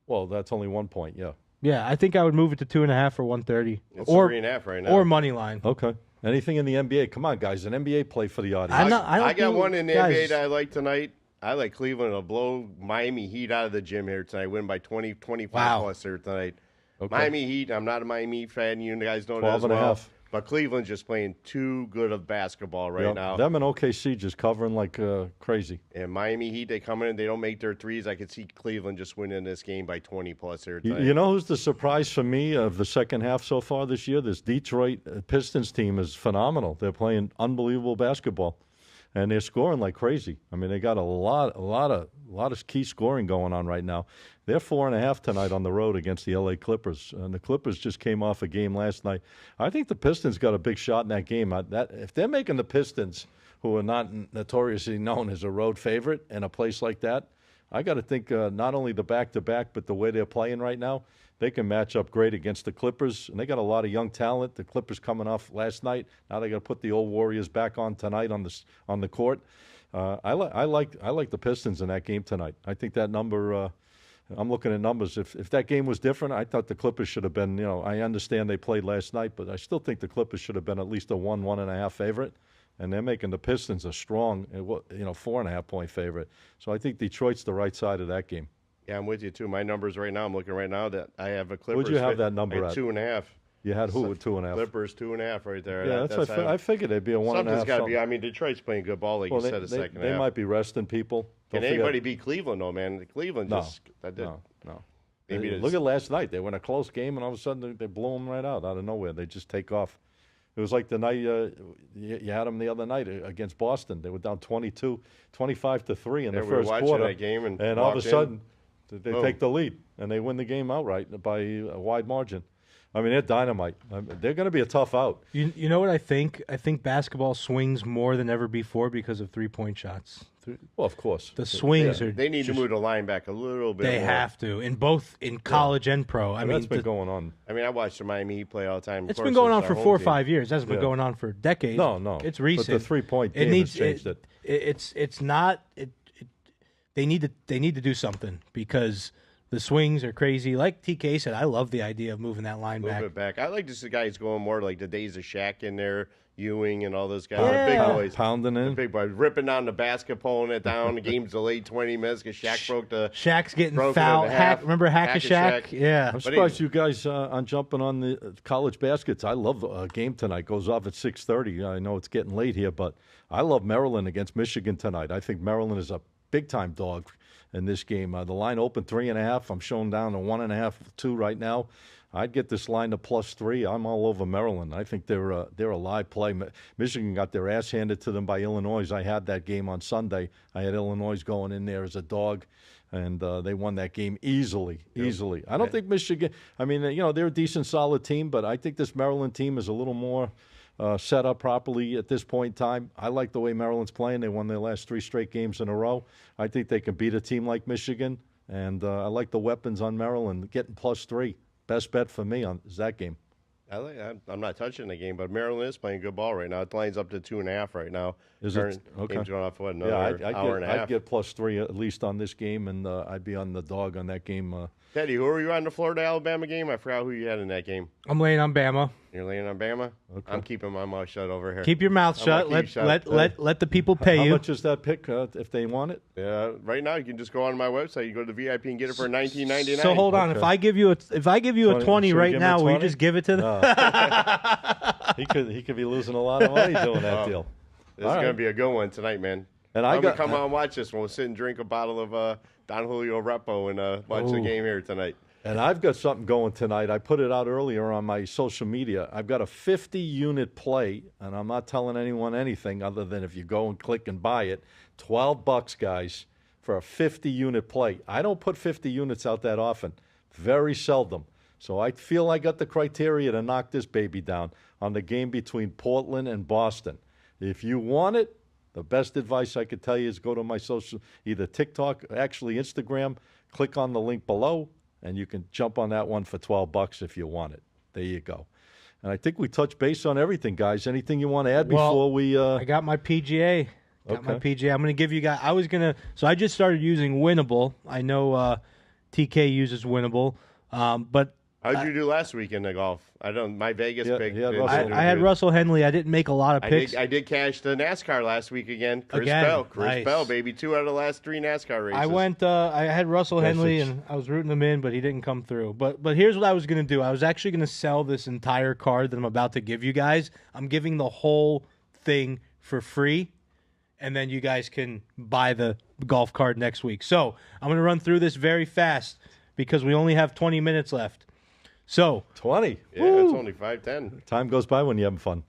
Well, that's only 1 point. Yeah.
yeah, I think I would move it to 2.5 for 130,
It's
or
3.5 right now.
or money line.
Okay. Anything in the NBA? Come on, guys. An NBA play for the audience.
I'm not- I don't
I got
do-
one in the
guys-
NBA that I like tonight. I like Cleveland to blow Miami Heat out of the gym here tonight. Win by 20, 25
Wow.
plus here tonight.
Okay.
Miami Heat. I'm not a Miami Heat fan. You guys know that
12
as
and a
well.
half.
But Cleveland's just playing too good of basketball right
Yeah,
now.
Them and OKC just covering like crazy.
And Miami Heat, they come in, they don't make their threes. I could see Cleveland just winning this game by 20 plus here tonight.
You know who's the surprise for me of the second half so far this year? This Detroit Pistons team is phenomenal. They're playing unbelievable basketball, and they're scoring like crazy. I mean, they got a lot lot of key scoring going on right now. They're 4.5 tonight on the road against the L.A. Clippers, and the Clippers just came off a game last night. I think the Pistons got a big shot in that game. If they're making the Pistons, who are not notoriously known as a road favorite in a place like that, I got to think not only the back-to-back, but the way they're playing right now, they can match up great against the Clippers. And they got a lot of young talent. The Clippers coming off last night. Now they got to put the old Warriors back on tonight on the court. I like the Pistons in that game tonight. I think that number. I'm looking at numbers. If that game was different, I thought the Clippers should have been. I understand they played last night, but I still think the Clippers should have been at least a 1.5 favorite. And they're making the Pistons a strong, 4.5 point favorite. So I think Detroit's the right side of that game.
Yeah, I'm with you too. My numbers right now, I'm looking right now that I have a Clippers.
Would you have that number at?
2.5.
You had who with 2.5?
Clippers 2.5 right there.
Yeah, that's what I figured they'd be a 1.5.
Something's got to be. I mean, Detroit's playing good ball, like you said, a second half.
They might be resting people.
Can anybody beat Cleveland, though, man? Cleveland
No. Look at last night. They won a close game, and all of a sudden they blew them right out of nowhere. They just take off. It was like the night you had them the other night against Boston. They were down 25-3 in the first quarter.
That game and
all of a sudden they take the lead, and they win the game outright by a wide margin. I mean, they're dynamite. They're going to be a tough out.
You know what I think? I think basketball swings more than ever before because of 3-point shots.
Well, of course.
The swings are.
They need to move the line back a little bit.
They have to in college and pro. I mean,
that's been going on.
I mean, I watch the Miami Heat play all the time.
It's been going on for 4 or 5 years. It hasn't been going on for decades.
No.
It's recent.
But the 3-point game has changed it.
It's not. They need to do something because the swings are crazy. Like TK said, I love the idea of moving that line back.
Move it back. I like to see guys going more like the days of Shaq in there, Ewing and all those guys.
Yeah.
The big boys.
Pounding in.
The big boys. Ripping down the basket, pulling it down. The game's delayed 20 minutes because Shaq broke the...
Shaq's getting
broke
fouled.
it in half.
Remember Hack-a-Shaq? Yeah.
I'm surprised you guys aren't jumping on the college baskets. I love a game tonight. Goes off at 6:30. I know it's getting late here, but I love Maryland against Michigan tonight. I think Maryland is a big-time dog in this game. The line opened 3.5. I'm showing down to 1.5, 2 right now. I'd get this line to +3. I'm all over Maryland. I think they're a live play. Michigan got their ass handed to them by Illinois. I had that game on Sunday. I had Illinois going in there as a dog, and they won that game easily. I don't think Michigan. I mean, they're a decent, solid team, but I think this Maryland team is a little more set up properly at this point in time. I like the way Maryland's playing. They won their last 3 straight games in a row. I think they can beat a team like Michigan, and I like the weapons on Maryland. Getting +3. Best bet for me is that game.
I'm not touching the game, but Maryland is playing good ball right now. The line's up to 2.5 right now.
Is it? Okay.
Game's going off another hour and a half.
I'd get +3 at least on this game, and I'd be on the dog on that game.
Teddy, who are you on the Florida-Alabama game? I forgot who you had in that game.
I'm laying on Bama.
You're laying on Bama? Okay. I'm keeping my mouth shut over here.
Keep your mouth shut. Let the people pay you.
How much is that pick if they want it?
Right now you can just go on my website. You go to the VIP and get it for $19.99.
So hold on. Okay. If I give you a 20 right now, will you just give it to them?
He could be losing a lot of money doing that deal.
This is going to be a good one tonight, man. And I'm going to come out and watch this one. We'll sit and drink a bottle of Don Julio Repo and watch the game here tonight.
And I've got something going tonight. I put it out earlier on my social media. I've got a 50-unit play, and I'm not telling anyone anything other than if you go and click and buy it, $12, guys, for a 50-unit play. I don't put 50 units out that often, very seldom. So I feel I got the criteria to knock this baby down on the game between Portland and Boston. If you want it, the best advice I could tell you is go to my social, either TikTok, actually Instagram, click on the link below, and you can jump on that one for $12 if you want it. There you go. And I think we touched base on everything, guys. Anything you want to add before we...
I got my PGA. My PGA. I'm going to give you guys... So I just started using Winnable. I know TK uses Winnable, but...
How'd you do last week in the golf? My Vegas pick.
I had Russell Henley. I didn't make a lot of picks.
I did cash the NASCAR last week again. Chris Bell, baby. 2 out of the last 3 NASCAR races. I had Russell Henley, and I was rooting him in, but he didn't come through. But here's what I was going to do. I was actually going to sell this entire card that I'm about to give you guys. I'm giving the whole thing for free, and then you guys can buy the golf card next week. So I'm going to run through this very fast because we only have 20 minutes left. So
20.
Yeah, it's only 5:10.
Time goes by when you're having fun.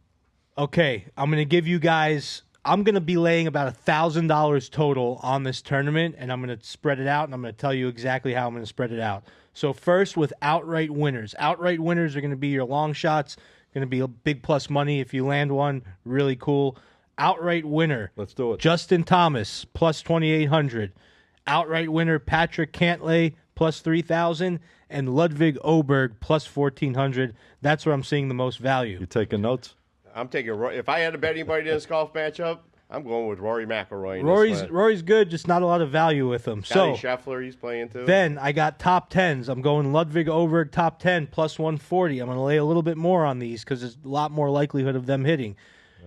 Okay, I'm going to give you guys I'm going to be laying about $1,000 total on this tournament, and I'm going to spread it out, and I'm going to tell you exactly how I'm going to spread it out. So first with outright winners. Outright winners are going to be your long shots, going to be a big plus money. If you land one, really cool. Outright winner.
Let's do it.
Justin Thomas, plus 2,800. Outright winner, Patrick Cantlay, plus 3,000. And Ludwig Oberg, plus 1,400. That's where I'm seeing the most value.
You taking notes?
I'm taking if I had to bet anybody in this golf matchup, I'm going with Rory McIlroy. in this one.
Rory's good, just not a lot of value with him.
Scotty
So
Scheffler, he's playing too.
then I got top 10s. I'm going Ludwig Oberg top 10 plus 140. I'm going to lay a little bit more on these because there's a lot more likelihood of them hitting.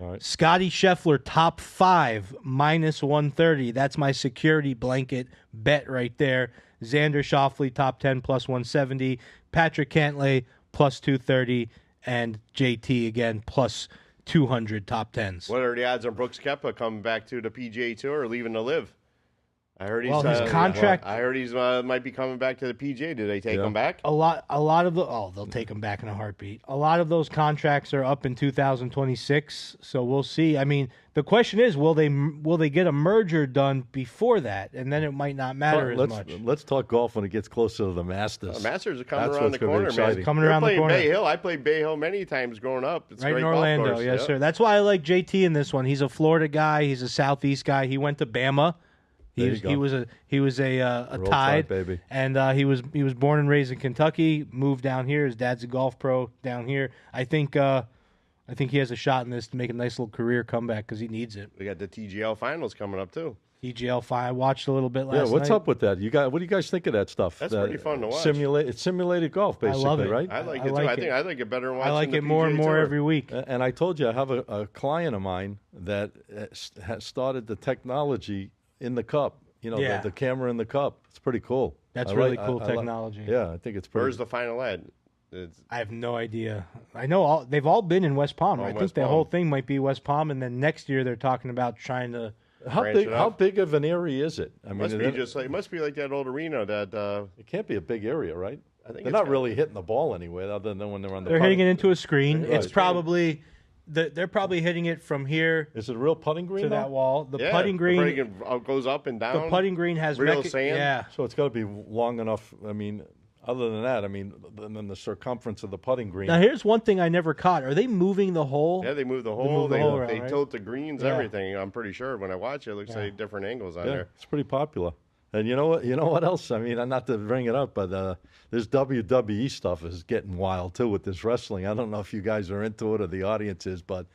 All right.
Scotty Scheffler top 5 minus 130. That's my security blanket bet right there. Xander Schauffele top 10 plus 170. Patrick Cantlay plus 230. And JT again plus 200 top 10s.
What are the odds on Brooks Koepka coming back to the PGA Tour or leaving to live? I heard he's
his contract.
I heard he's might be coming back to the PGA. Do they take him back?
A lot of they'll take him back in a heartbeat. A lot of those contracts are up in 2026, so we'll see. I mean, the question is, will they get a merger done before that, and then it might not matter as much.
Let's talk golf when it gets closer to the Masters.
The Masters are coming
That's
around
what's
the
gonna be
corner,
exciting.
man.
Coming
They're
around the
playing
corner.
Bay Hill. I played Bay Hill many times growing up. It's a
Right
great
in
golf
Orlando,
course.
yes,
Yeah.
sir. That's why I like JT in this one. He's a Florida guy. He's a Southeast guy. He went to Bama.
There you go.
He was a
Roll
Tide,
Tide, baby.
and he was born and raised in Kentucky. Moved down here. His dad's a golf pro down here. I think he has a shot in this to make a nice little career comeback because he needs it.
We got the TGL finals coming up too.
EGL 5. I watched a little bit last night.
What's up with that? What do you guys think of that stuff?
That's pretty fun to watch.
It's simulated golf, basically,
love it.
right?
I like
I
it too.
like
I
it.
think I like it better than watching
I like
the
it more and
PGA
more
Tour.
every week.
And I told you I have a client of mine that has started the technology in the cup. You know,
Yeah.
the camera in the cup. It's pretty cool.
That's
I
really
like-
cool
I like-
technology.
Yeah, I think it's pretty.
Where's the final ad? It's,
I have no idea. I know they've all been in West Palm. I think
West
the
Palm.
whole thing might be West Palm, and then next year they're talking about trying to.
How
branch
big?
it
How
off.
big of an area is it? I mean,
it must be like that old arena that
it can't be a big area, right?
I think
They're
it's
not
got-
really hitting the ball anyway, other than when they're on the.
They're hitting it
putting.
into a screen.
Right.
It's probably they're probably hitting it from here
Is it a real putting green?
to
though?
that wall. The
yeah,
putting green.
goes up and down.
The putting green has
real sand.
Yeah.
So it's got to be long enough. I mean, other than that, I mean, than the circumference of the putting green.
Now here's one thing I never caught. Are they moving the hole?
Yeah, they move the
move
hole.
the
They,
hole around,
they
right?
tilt the greens,
Yeah.
everything. I'm pretty sure when I watch it, it looks like different angles on
Yeah,
there.
it's pretty popular. And you know what? You know what else? I mean, not to bring it up, but this WWE stuff is getting wild too with this wrestling. I don't know if you guys are into it or the audience is, but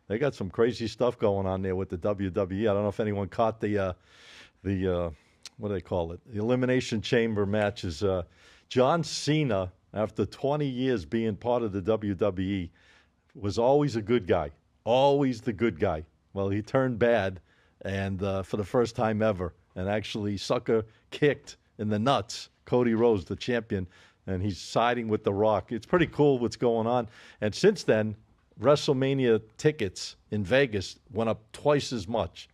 they got some crazy stuff going on there with the WWE. I don't know if anyone caught the what do they call it? The Elimination Chamber matches. John Cena, after 20 years being part of the WWE, was always a good guy, always the good guy. Well, he turned bad, and for the first time ever, and actually sucker kicked in the nuts Cody Rhodes, the champion, and he's siding with The Rock. It's pretty cool what's going on. And since then, WrestleMania tickets in Vegas went up twice as much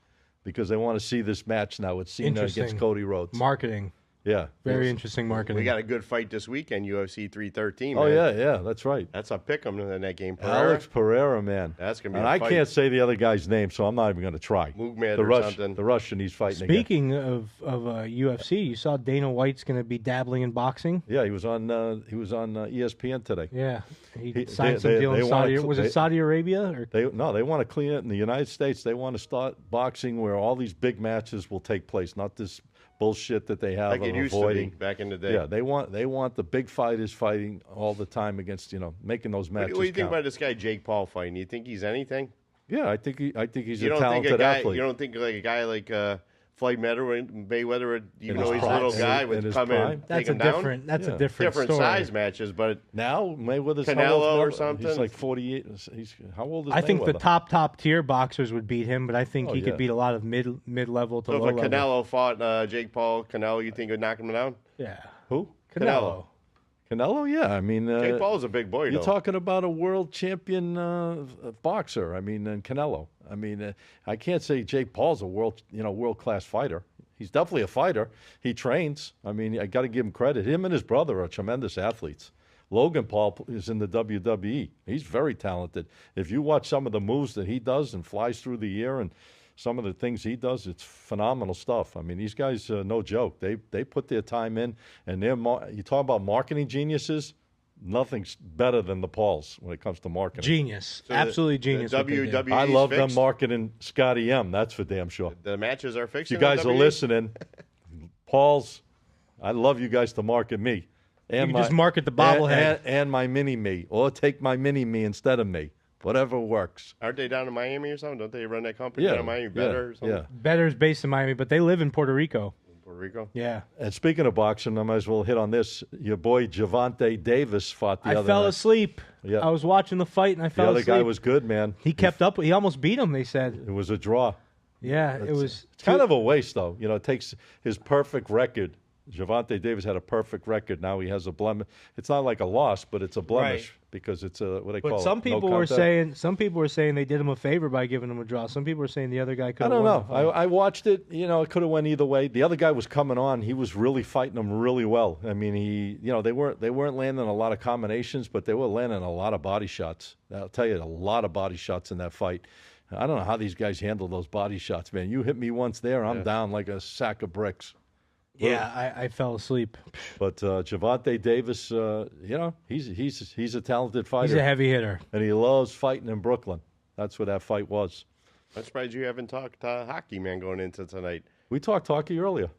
because they want to see this match now with Cena against
Interesting.
Cody Rhodes.
Marketing.
Yeah.
Very interesting marketing.
We got a good fight this weekend, UFC 313.
Oh,
man.
yeah, that's right.
That's a pick 'em in that game. Pereira,
Alex Pereira, man.
That's gonna be
And
a
I
fight.
can't say the other guy's name, so I'm not even going to try.
Mugmed
the
or something.
The Russian he's fighting against.
Speaking of UFC, you saw Dana White's going to be dabbling in boxing.
Yeah, he was on ESPN today.
Yeah, he
He-
signed
they-
some
they-
deal
they
in
wanna
Saudi.
cl-
Was
they-
it Saudi Arabia or?
They want to clean it in the United States. They want to start boxing where all these big matches will take place, not this bullshit that they have
like
of
it used
avoiding.
to be back in the day.
Yeah, they want the big fighters fighting all the time against making those
What
matches
do you think
count.
about this guy Jake Paul fighting? You think he's anything?
Yeah, I think he's
You
a
don't think
talented
a guy?
athlete.
You don't think like a guy like Floyd Mayweather, even
his
though he's a
prime.
little guy,
In
would
his
come in
prime.
and
That's
take
a
him down?
different. That's
Yeah.
a different
Different
story.
size matches, but
Now Mayweather's how
Canelo
old
or
now?
something?
He's like 48. He's how old is
I think the
Mayweather?
top tier boxers would beat him, but I think
Oh,
he
yeah.
could beat a lot of mid level to
so
low
if a
level.
Canelo fought Jake Paul, Canelo, you think would knock him down?
Yeah,
Who?
Canelo.
Canelo? Yeah, I mean,
Jake Paul's a big boy,
you're
though.
talking about a world champion boxer. I mean, and Canelo. I mean, I can't say Jake Paul's a world class fighter. He's definitely a fighter. He trains. I mean, I got to give him credit. Him and his brother are tremendous athletes. Logan Paul is in the WWE. He's very talented. If you watch some of the moves that he does and flies through the air, and some of the things he does, it's phenomenal stuff. I mean, these guys, no joke. They put their time in, and you talk about marketing geniuses. Nothing's better than the Pauls when it comes to marketing.
Genius, absolutely genius.
The WWE
I love them
fixed.
marketing Scotty M. That's for damn sure.
The matches are fixed.
If you guys are listening, Pauls, I love you guys to market me. And
You can just market the bobblehead.
and my mini me, or take my mini me instead of me. Whatever works.
Aren't they down in Miami or something? Don't they run that company
Yeah,
down in Miami? Better or something?
yeah.
Better's based in Miami, but they live in Puerto Rico.
Puerto Rico.
Yeah.
And speaking of boxing, I might as well hit on this. Your boy Javante Davis fought the
I
other
fell
night.
asleep.
Yeah.
I was watching the fight and I
The
fell
other
asleep.
guy was good, man.
He kept up. He almost beat him, they said.
It was a draw.
Yeah, it was.
It's kind of a waste, though. You know, it takes his perfect record. Javante Davis had a perfect record. Now he has a blemish. It's not like a loss, but it's a blemish
Right.
because it's a what they
But
call
some
it.
people
No
were
contact.
saying they did him a favor by giving him a draw. Some people were saying the other guy could.
I don't know. I watched it. You know, it could have went either way. The other guy was coming on. He was really fighting him really well. I mean, they weren't landing a lot of combinations, but they were landing a lot of body shots. I'll tell you, a lot of body shots in that fight. I don't know how these guys handle those body shots, man. You hit me once there, I'm down like a sack of bricks.
Yeah, I fell asleep.
But Javante Davis, he's a talented fighter.
He's a heavy hitter.
And he loves fighting in Brooklyn. That's what that fight was.
I'm surprised you haven't talked hockey, man, going into tonight.
We talked hockey earlier.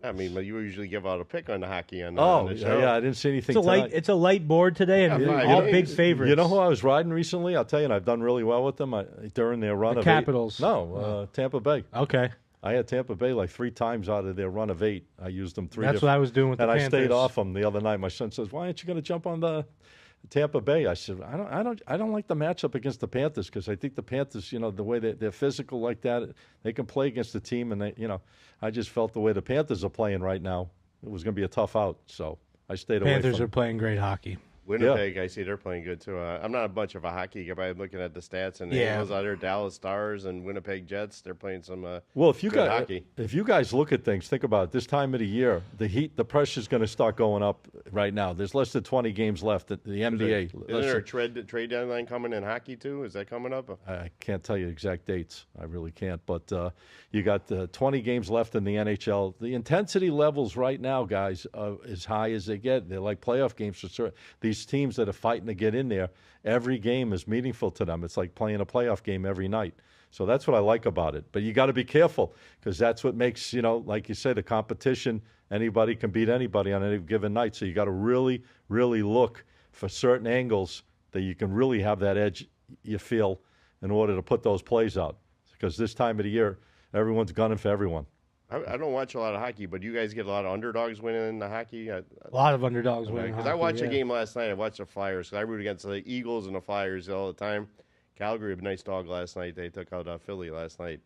I mean, you usually give out a pick on the hockey on
Oh,
the show.
yeah, I didn't see anything
It's
tonight.
it's a light board today, and
Yeah,
all
fine.
big favorites.
You know who I was riding recently? I'll tell you, and I've done really well with them during their run
The
of
Capitals.
8. No, Tampa Bay.
Okay,
I had Tampa Bay like 3 times out of their run of 8. I used them 3
that's what I was doing with
and
the
I
Panthers.
stayed off them the other night. My son says, "Why aren't you going to jump on the Tampa Bay?" I said, "I don't like the matchup against the Panthers because I think the Panthers, you know, the way they're physical like that, they can play against the team, and I just felt the way the Panthers are playing right now, it was going to be a tough out, so I stayed away
Panthers
from
are playing great hockey.
Winnipeg, I see they're playing good too. I'm not much of a hockey guy, but I'm looking at the stats and
Yeah.
those other Dallas Stars and Winnipeg Jets. They're playing some.
Well, if you
good
guys
hockey.
if you guys look at things, think about it. This time of the year, the pressure's going to start going up right now. There's less than 20 games left at the NBA.
Isn't there a trade deadline coming in hockey too? Is that coming up?
I can't tell you exact dates. I really can't. But you got 20 games left in the NHL. The intensity levels right now, guys, are as high as they get. They're like playoff games for certain. These teams that are fighting to get in there, every game is meaningful to them. It's like playing a playoff game every night. So that's what I like about it. But you got to be careful because that's what makes, like you said, the competition. Anybody can beat anybody on any given night. So you got to really, really look for certain angles that you can really have that edge you feel in order to put those plays out. Because this time of the year, everyone's gunning for everyone.
I don't watch a lot of hockey, but you guys get a lot of underdogs winning in the hockey.
A lot of underdogs winning.
Because I watched a game last night. I watched the Flyers. 'Cause I root against the Eagles and the Flyers all the time. Calgary, a nice dog last night. They took out Philly last night.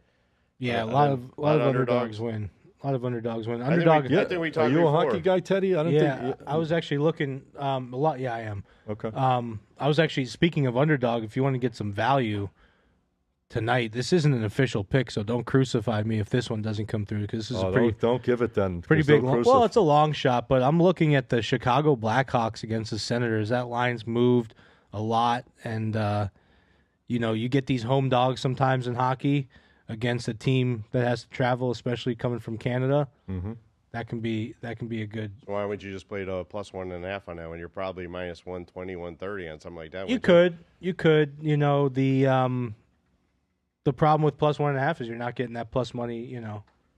Yeah, a
I
lot
think
of
a lot of
underdogs
underdogs.
win. A lot of underdogs win.
think we-
Underdog.
I think we
Are
talked
you a
before.
hockey guy, Teddy? I don't
Yeah,
think.
I was actually looking a lot. Yeah, I am.
Okay.
I was actually speaking of underdog. If you want to get some value tonight, this isn't an official pick, so don't crucify me if this one doesn't come through because this is a pretty
don't give it then.
pretty
'cause
big.
they'll
Well, it's a long shot, but I'm looking at the Chicago Blackhawks against the Senators. That line's moved a lot, and you get these home dogs sometimes in hockey against a team that has to travel, especially coming from Canada. Mm-hmm. That can be a good.
Why wouldn't you just play the +1.5 on that when you're probably minus 120, 130 on something like that?
You could. The problem with +1.5 is you're not getting that plus money. You're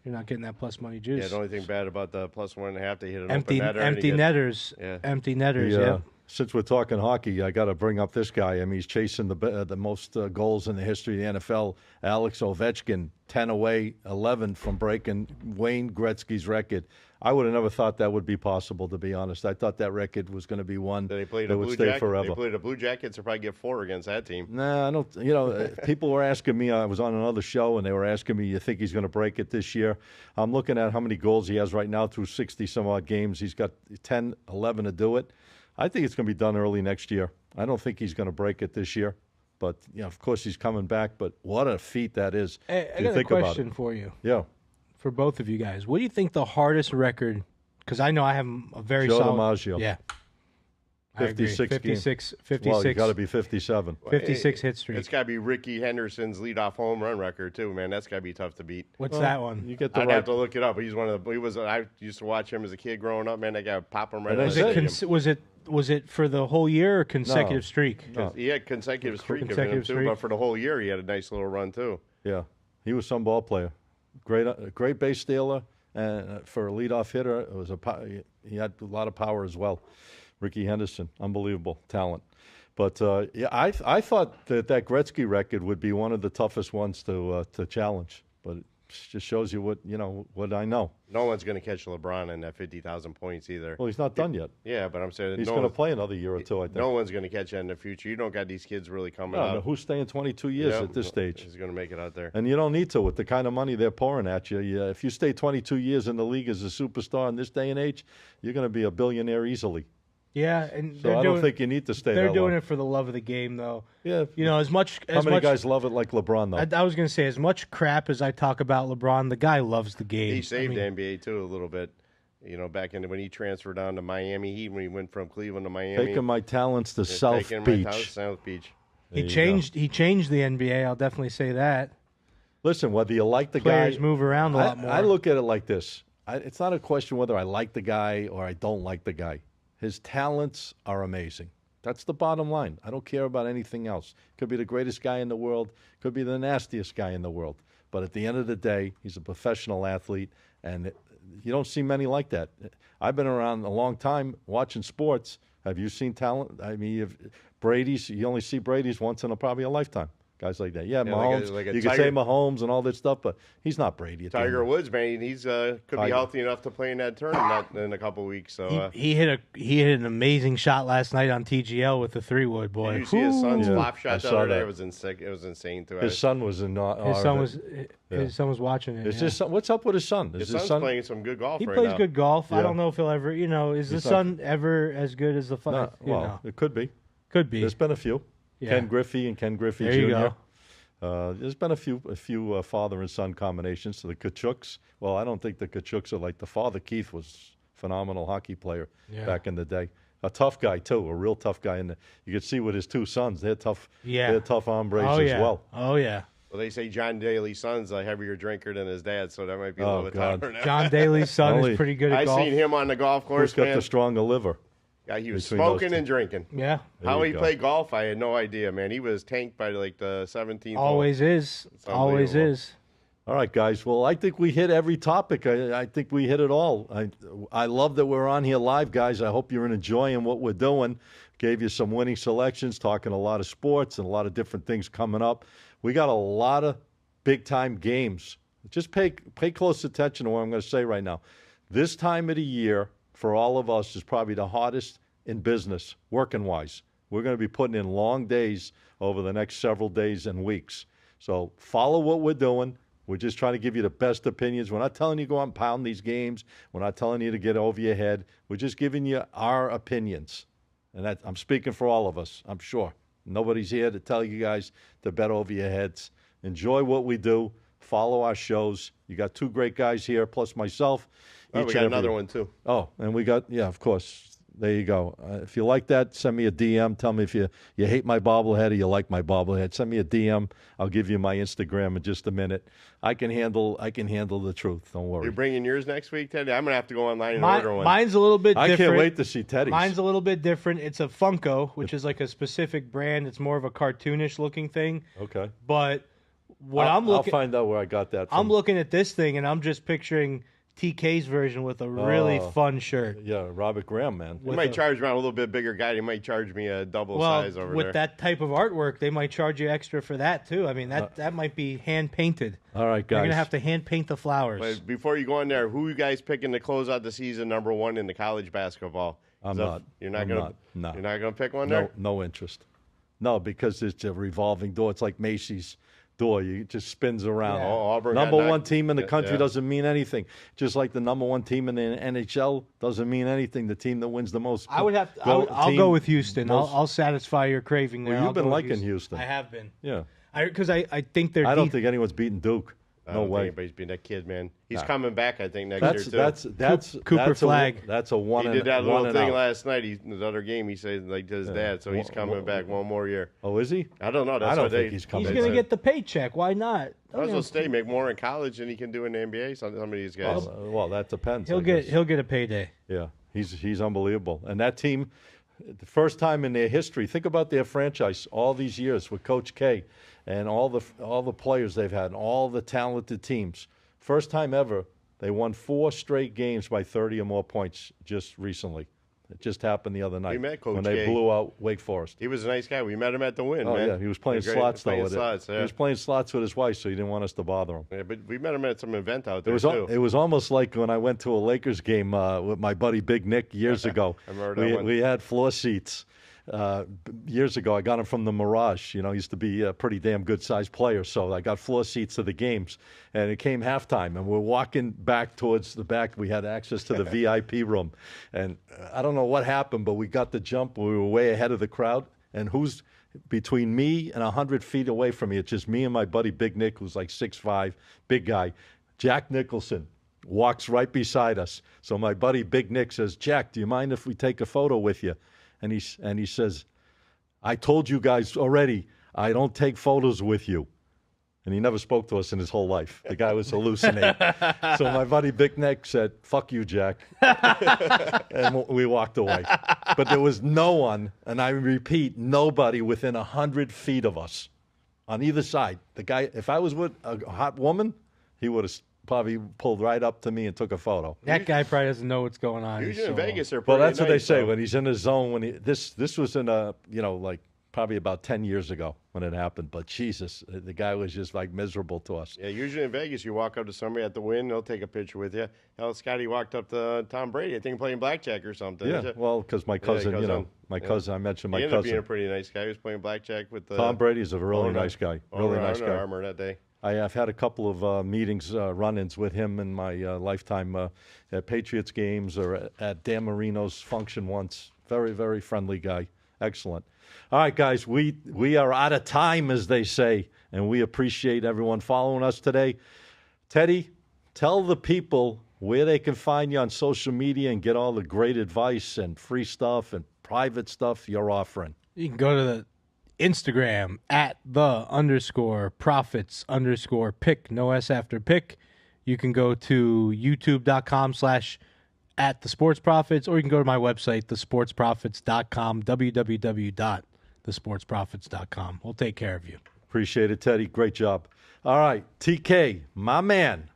not getting that plus money juice.
Yeah, the only thing bad about the +1.5, they hit an
empty
open netter. and you get-
netters.
Yeah.
Empty netters.
Yeah.
Yeah.
Since we're talking hockey, I got to bring up this guy. I mean, he's chasing the most goals in the history of the NFL. Alex Ovechkin, 10 away, 11 from breaking Wayne Gretzky's record. I would have never thought that would be possible, to be honest. I thought that record was going to be one
They played
that
the
would
Blue
stay
Jackets.
forever.
They played the Blue Jackets. They'll probably get 4 against that team.
Nah, I don't. People were asking me. I was on another show, and they were asking me, "You think he's going to break it this year?" I'm looking at how many goals he has right now through 60 some odd games. He's got 10, 11 to do it. I think it's going to be done early next year. I don't think he's going to break it this year, but of course he's coming back. But what a feat that is!
Hey, I
if you
got a
think about
question
it.
for you,
Yeah,
for both of you guys. What do you think the hardest record? Because I know I have a very
Joe
solid.
DiMaggio.
Yeah. I agree.
56 games.
56.
Well, you got to be 57.
56 hit streak.
It's got to be Ricky Henderson's leadoff home run record too, man. That's got to be tough to beat.
What's that one?
You get the
I'd
right.
have to look it up. He's one of the. He was. I used to watch him as a kid growing up. Man, that guy would pop him right.
And
out
I
of
said-
the stadium.
Was it for the whole year or consecutive streak?
No.
He had consecutive streak of him
Consecutive
too,
streak.
but for the whole year, he had a nice little run too.
Yeah, he was some ball player. Great base stealer, and for a leadoff hitter, it was he had a lot of power as well. Ricky Henderson, unbelievable talent. But yeah, I thought that Gretzky record would be one of the toughest ones to challenge. But it just shows you what I know.
No one's going to catch LeBron in that 50,000 points either.
Well, he's not done yet.
Yeah, but I'm saying
He's
no
going to
one-
play another year or two, I think.
No one's going to catch that in the future. You don't got these kids really coming
No,
out.
who's staying 22 years
Yeah,
at this stage?
He's going to make it out there.
And you don't need to with the kind of money they're pouring at you. If you stay 22 years in the league as a superstar in this day and age, you're going to be a billionaire easily.
Yeah, and
So I don't think you need to stay
they're
that
doing
long.
it for the love of the game, though.
Yeah.
You know, as much
How
as
many
much
guys love it like LeBron, though?
I was going to say, as much crap as I talk about LeBron, the guy loves the game.
He saved
I mean,
the NBA too a little bit. You know, back in when he transferred down to Miami Heat, when he went from Cleveland to Miami.
Taking my talents to
Yeah,
South
taking my
Beach.
talents to South Beach.
He
There you
changed. He changed the NBA. I'll definitely say that.
Listen, whether you like the
Players
guy,
move around a lot more.
I look at it like this: it's not a question whether I like the guy or I don't like the guy. His talents are amazing. That's the bottom line. I don't care about anything else. Could be the greatest guy in the world. Could be the nastiest guy in the world. But at the end of the day, he's a professional athlete, and you don't see many like that. I've been around a long time watching sports. Have you seen talent? I mean, Brady's. You only see Brady's once in probably a lifetime. Guys like that. Yeah,
Yeah,
Mahomes.
like a
you could
Tiger-
say Mahomes and all that stuff, but he's not Brady. At the end
Tiger
of it.
Woods, man, he's could
Tiger.
be healthy enough to play in that tournament in a couple weeks. So
he hit an amazing shot last night on TGL with the 3-wood, boy.
did you see his son's
Yeah,
flop
I
shot the
saw
other day?
that.
It was insane. It was insane too.
His son was in.
His son was watching it.
Is
yeah.
his son, what's up with his son? Is
His
his
son's
son?
playing some good golf
He
right
plays
now.
good golf. I
Yeah.
don't know if he'll ever. You know, is the
He's not-
son ever as good as the father?
Well, it could be.
Could be.
There's been a few.
Yeah.
Ken Griffey and Ken Griffey
There
Jr.
you go.
There's been a few father and son combinations. So the Kachuks. Well, I don't think the Kachuks are like the father. Keith was a phenomenal hockey player
Yeah.
back in the day. A tough guy too, a real tough guy. And you could see with his two sons, they're tough.
Yeah.
They're tough hombres
Oh
as
yeah.
well.
Oh yeah.
Well, they say John Daly's son's a heavier drinker than his dad, so that might be a
Oh,
little bit
God.
tougher now.
John Daly's son
Only-
is pretty good at
I
golf.
seen him on the golf
Who's
course,
got
man.
the stronger liver?
Yeah, he was
between those
smoking
two?
and drinking.
Yeah.
There
How
you
he
go.
played golf, I had no idea, man. He was tanked by like the 17th hole.
Always is. Always
unbelievable.
is.
All right, guys. Well, I think we hit every topic. I think we hit it all. I love that we're on here live, guys. I hope you're enjoying what we're doing. Gave you some winning selections, talking a lot of sports and a lot of different things coming up. We got a lot of big-time games. Just pay close attention to what I'm going to say right now. This time of the year, for all of us, is probably the hardest in business, working-wise. We're going to be putting in long days over the next several days and weeks. So follow what we're doing. We're just trying to give you the best opinions. We're not telling you to go out and pound these games. We're not telling you to get over your head. We're just giving you our opinions. And that, I'm speaking for all of us, I'm sure. Nobody's here to tell you guys to bet over your heads. Enjoy what we do. Follow our shows. You got two great guys here, plus myself.
Oh, we
Each
got
and every-
another one too.
Oh, and we got, yeah, of course. There you go. If you like that, send me a DM. Tell me if you hate my bobblehead or you like my bobblehead. Send me a DM. I'll give you my Instagram in just a minute. I can handle the truth. Don't worry.
You're bringing yours next week, Teddy? I'm going to have to go online and order one.
Mine's a little bit
I
different.
can't wait to see Teddy's.
Mine's a little bit different. It's a Funko, which is like a specific brand. It's more of a cartoonish looking thing.
Okay.
But what I'm looking,
I'll find out where I got that from.
I'm looking at this thing and I'm just picturing TK's version with a really
Oh.
fun shirt.
Yeah, Robert Graham, man.
He might charge me a little bit bigger guy. He might charge me a double
Well,
size over
with
there.
that type of artwork, they might charge you extra for that too. I mean, that might be hand painted.
All right, guys.
You're gonna have to hand paint the flowers.
But before you go in there, who you guys picking to close out the season #1 in the college basketball?
I'm
So
not.
You're not
I'm
gonna.
not. No.
You're not gonna pick one
No,
there.
no interest. No, because it's a revolving door. It's like Macy's door. You it just spins around.
Yeah.
Oh, Auburn got
Number
knocked-
one team in the country
yeah.
doesn't mean anything. Just like the number one team in the NHL doesn't mean anything. The team that wins the most.
I would have. I'll go with Houston. I'll satisfy your craving there.
Well, you've
I'll
been
go with
liking Houston.
I have been.
Yeah.
Because I think they're.
I don't think anyone's beaten Duke.
I
No
don't
way.
think anybody's being that kid, man. He's
Nah.
coming back, I think, next year, too.
That's
Cooper
that's
Flag.
That's a one.
He
and,
did that
one
little
and
thing
out.
last night. The other game, he said, like, to his dad, so he's coming back one more year.
Oh, is he?
I don't know. That's
I don't
what
think
they,
he's coming
He's
back.
going to get the paycheck. Why not?
Might as well stay, make more in college than he can do in the NBA. Some of these guys.
Well, that depends. I
He'll
guess.
get a payday.
Yeah, he's unbelievable. And that team, the first time in their history, think about their franchise all these years with Coach K and all the players they've had, and all the talented teams. First time ever, they won 4 straight games by 30 or more points just recently. It just happened the other night
met Coach
when they
K.
blew out Wake Forest.
He was a nice guy. We met him at the Win,
Oh
man.
yeah, he was playing
Great-
slots though.
playing
with
slots,
it.
yeah.
He was playing slots with his wife, so he didn't want us to bother him.
Yeah, but we met him at some event out
It
there,
was
too.
it was almost like when I went to a Lakers game with my buddy Big Nick years ago.
I remember that one.
We had floor seats years ago. I got him from the Mirage. You know, he used to be a pretty damn good sized player, so I got floor seats to the games. And it came halftime, and we're walking back towards the back. We had access to the VIP room, and I don't know what happened, but we got the jump. We were way ahead of the crowd, and who's between me and 100 feet away from me? It's just me and my buddy Big Nick, who's like 6'5", big guy. Jack Nicholson walks right beside us. So my buddy Big Nick says, "Jack, do you mind if we take a photo with you?" And he says, "I told you guys already, I don't take photos with you." And he never spoke to us in his whole life. The guy was hallucinating. So my buddy Big Nick said, "Fuck you, Jack." And we walked away. But there was no one, and I repeat, nobody within 100 feet of us on either side. The guy, if I was with a hot woman, he would have probably pulled right up to me and took a photo.
That guy probably doesn't know what's going on.
Usually in Vegas, they're
Well,
pretty
that's what they
nice,
say
though.
when he's in his zone. When this was in a like probably about 10 years ago when it happened. But Jesus, the guy was just like miserable to us.
Yeah, usually in Vegas, you walk up to somebody at the Win, they'll take a picture with you. Hell, Scotty walked up to Tom Brady, I think playing blackjack or something.
Yeah, well, because my cousin,
cousin.
cousin, I mentioned my
He ended up being
cousin.
a pretty nice guy. He was playing blackjack with
Tom Brady's a really
owner-
nice guy.
owner
Really nice
Under
guy.
Armour that day.
I've had a couple of meetings, run-ins with him in my lifetime at Patriots games or at Dan Marino's function once. Very, very friendly guy. Excellent. All right, guys, we are out of time, as they say, and we appreciate everyone following us today. Teddy, tell the people where they can find you on social media and get all the great advice and free stuff and private stuff you're offering.
You can go to the Instagram at @the_profits_pick, no S after pick. You can go to youtube.com/@thesportsprofits, or you can go to my website, thesportsprofits.com, www.thesportsprofits.com. We'll take care of you.
Appreciate it, Teddy. Great job. All right, TK, my man,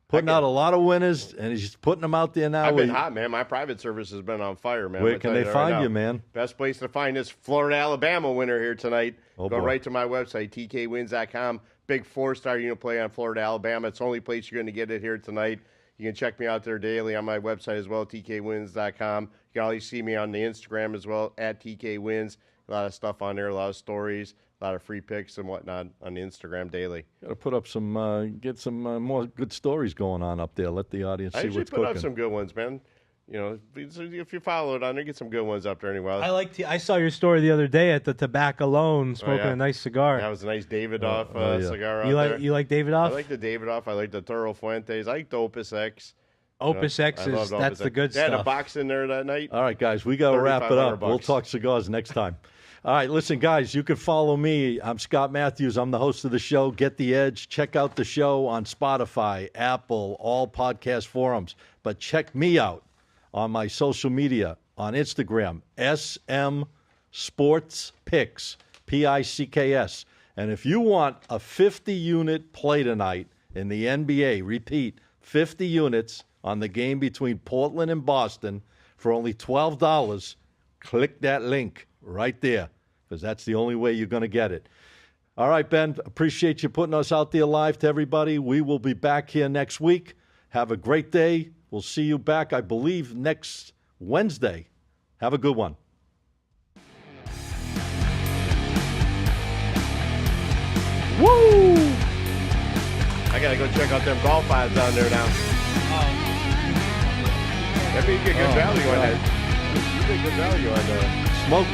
putting out a lot of winners, and he's putting them out there now.
I've been hot, man. My private service has been on fire, man.
Where
I'm
can
gonna
they
tell that
find
right
you,
now.
man?
Best place to find this Florida-Alabama winner here tonight.
Oh,
Go
boy.
right to my website, tkwins.com. Big 4-star unit play on Florida-Alabama. It's the only place you're going to get it here tonight. You can check me out there daily on my website as well, tkwins.com. You can always see me on the Instagram as well, at tkwins. A lot of stuff on there, a lot of stories, a lot of free picks and whatnot on the Instagram daily.
Got to put up some, get some more good stories going on up there. Let the audience
I
see
usually
what's
put
cooking.
up some good ones, man. You know, if you follow it on there, get some good ones up there anyway.
I saw your story the other day at the Tobacco Alone, smoking
yeah.
a nice cigar.
That was a nice Davidoff
yeah.
cigar
You
out there.
like Davidoff?
I like the Davidoff. I like the Toro Fuentes. I like the Opus X.
Opus X
I
is
loved
that's
Opus
the
X.
good
They had a
stuff.
box in there that night.
All right, guys, we got to wrap it up. We'll
$3,500.
talk cigars next time. All right, listen, guys, you can follow me. I'm Scott Matthews. I'm the host of the show, Get the Edge. Check out the show on Spotify, Apple, all podcast forums. But check me out on my social media on Instagram, SM Sports Picks, Picks. And if you want a 50-unit play tonight in the NBA, repeat, 50 units on the game between Portland and Boston for only $12, click that link right there, because that's the only way you're going to get it. All right, Ben, appreciate you putting us out there live to everybody. We will be back here next week. Have a great day. We'll see you back, I believe, next Wednesday. Have a good one.
Woo!
I got to go check out them golf odds down there now. That'd be a good value on that. That'd be a good value on that.
Smoke.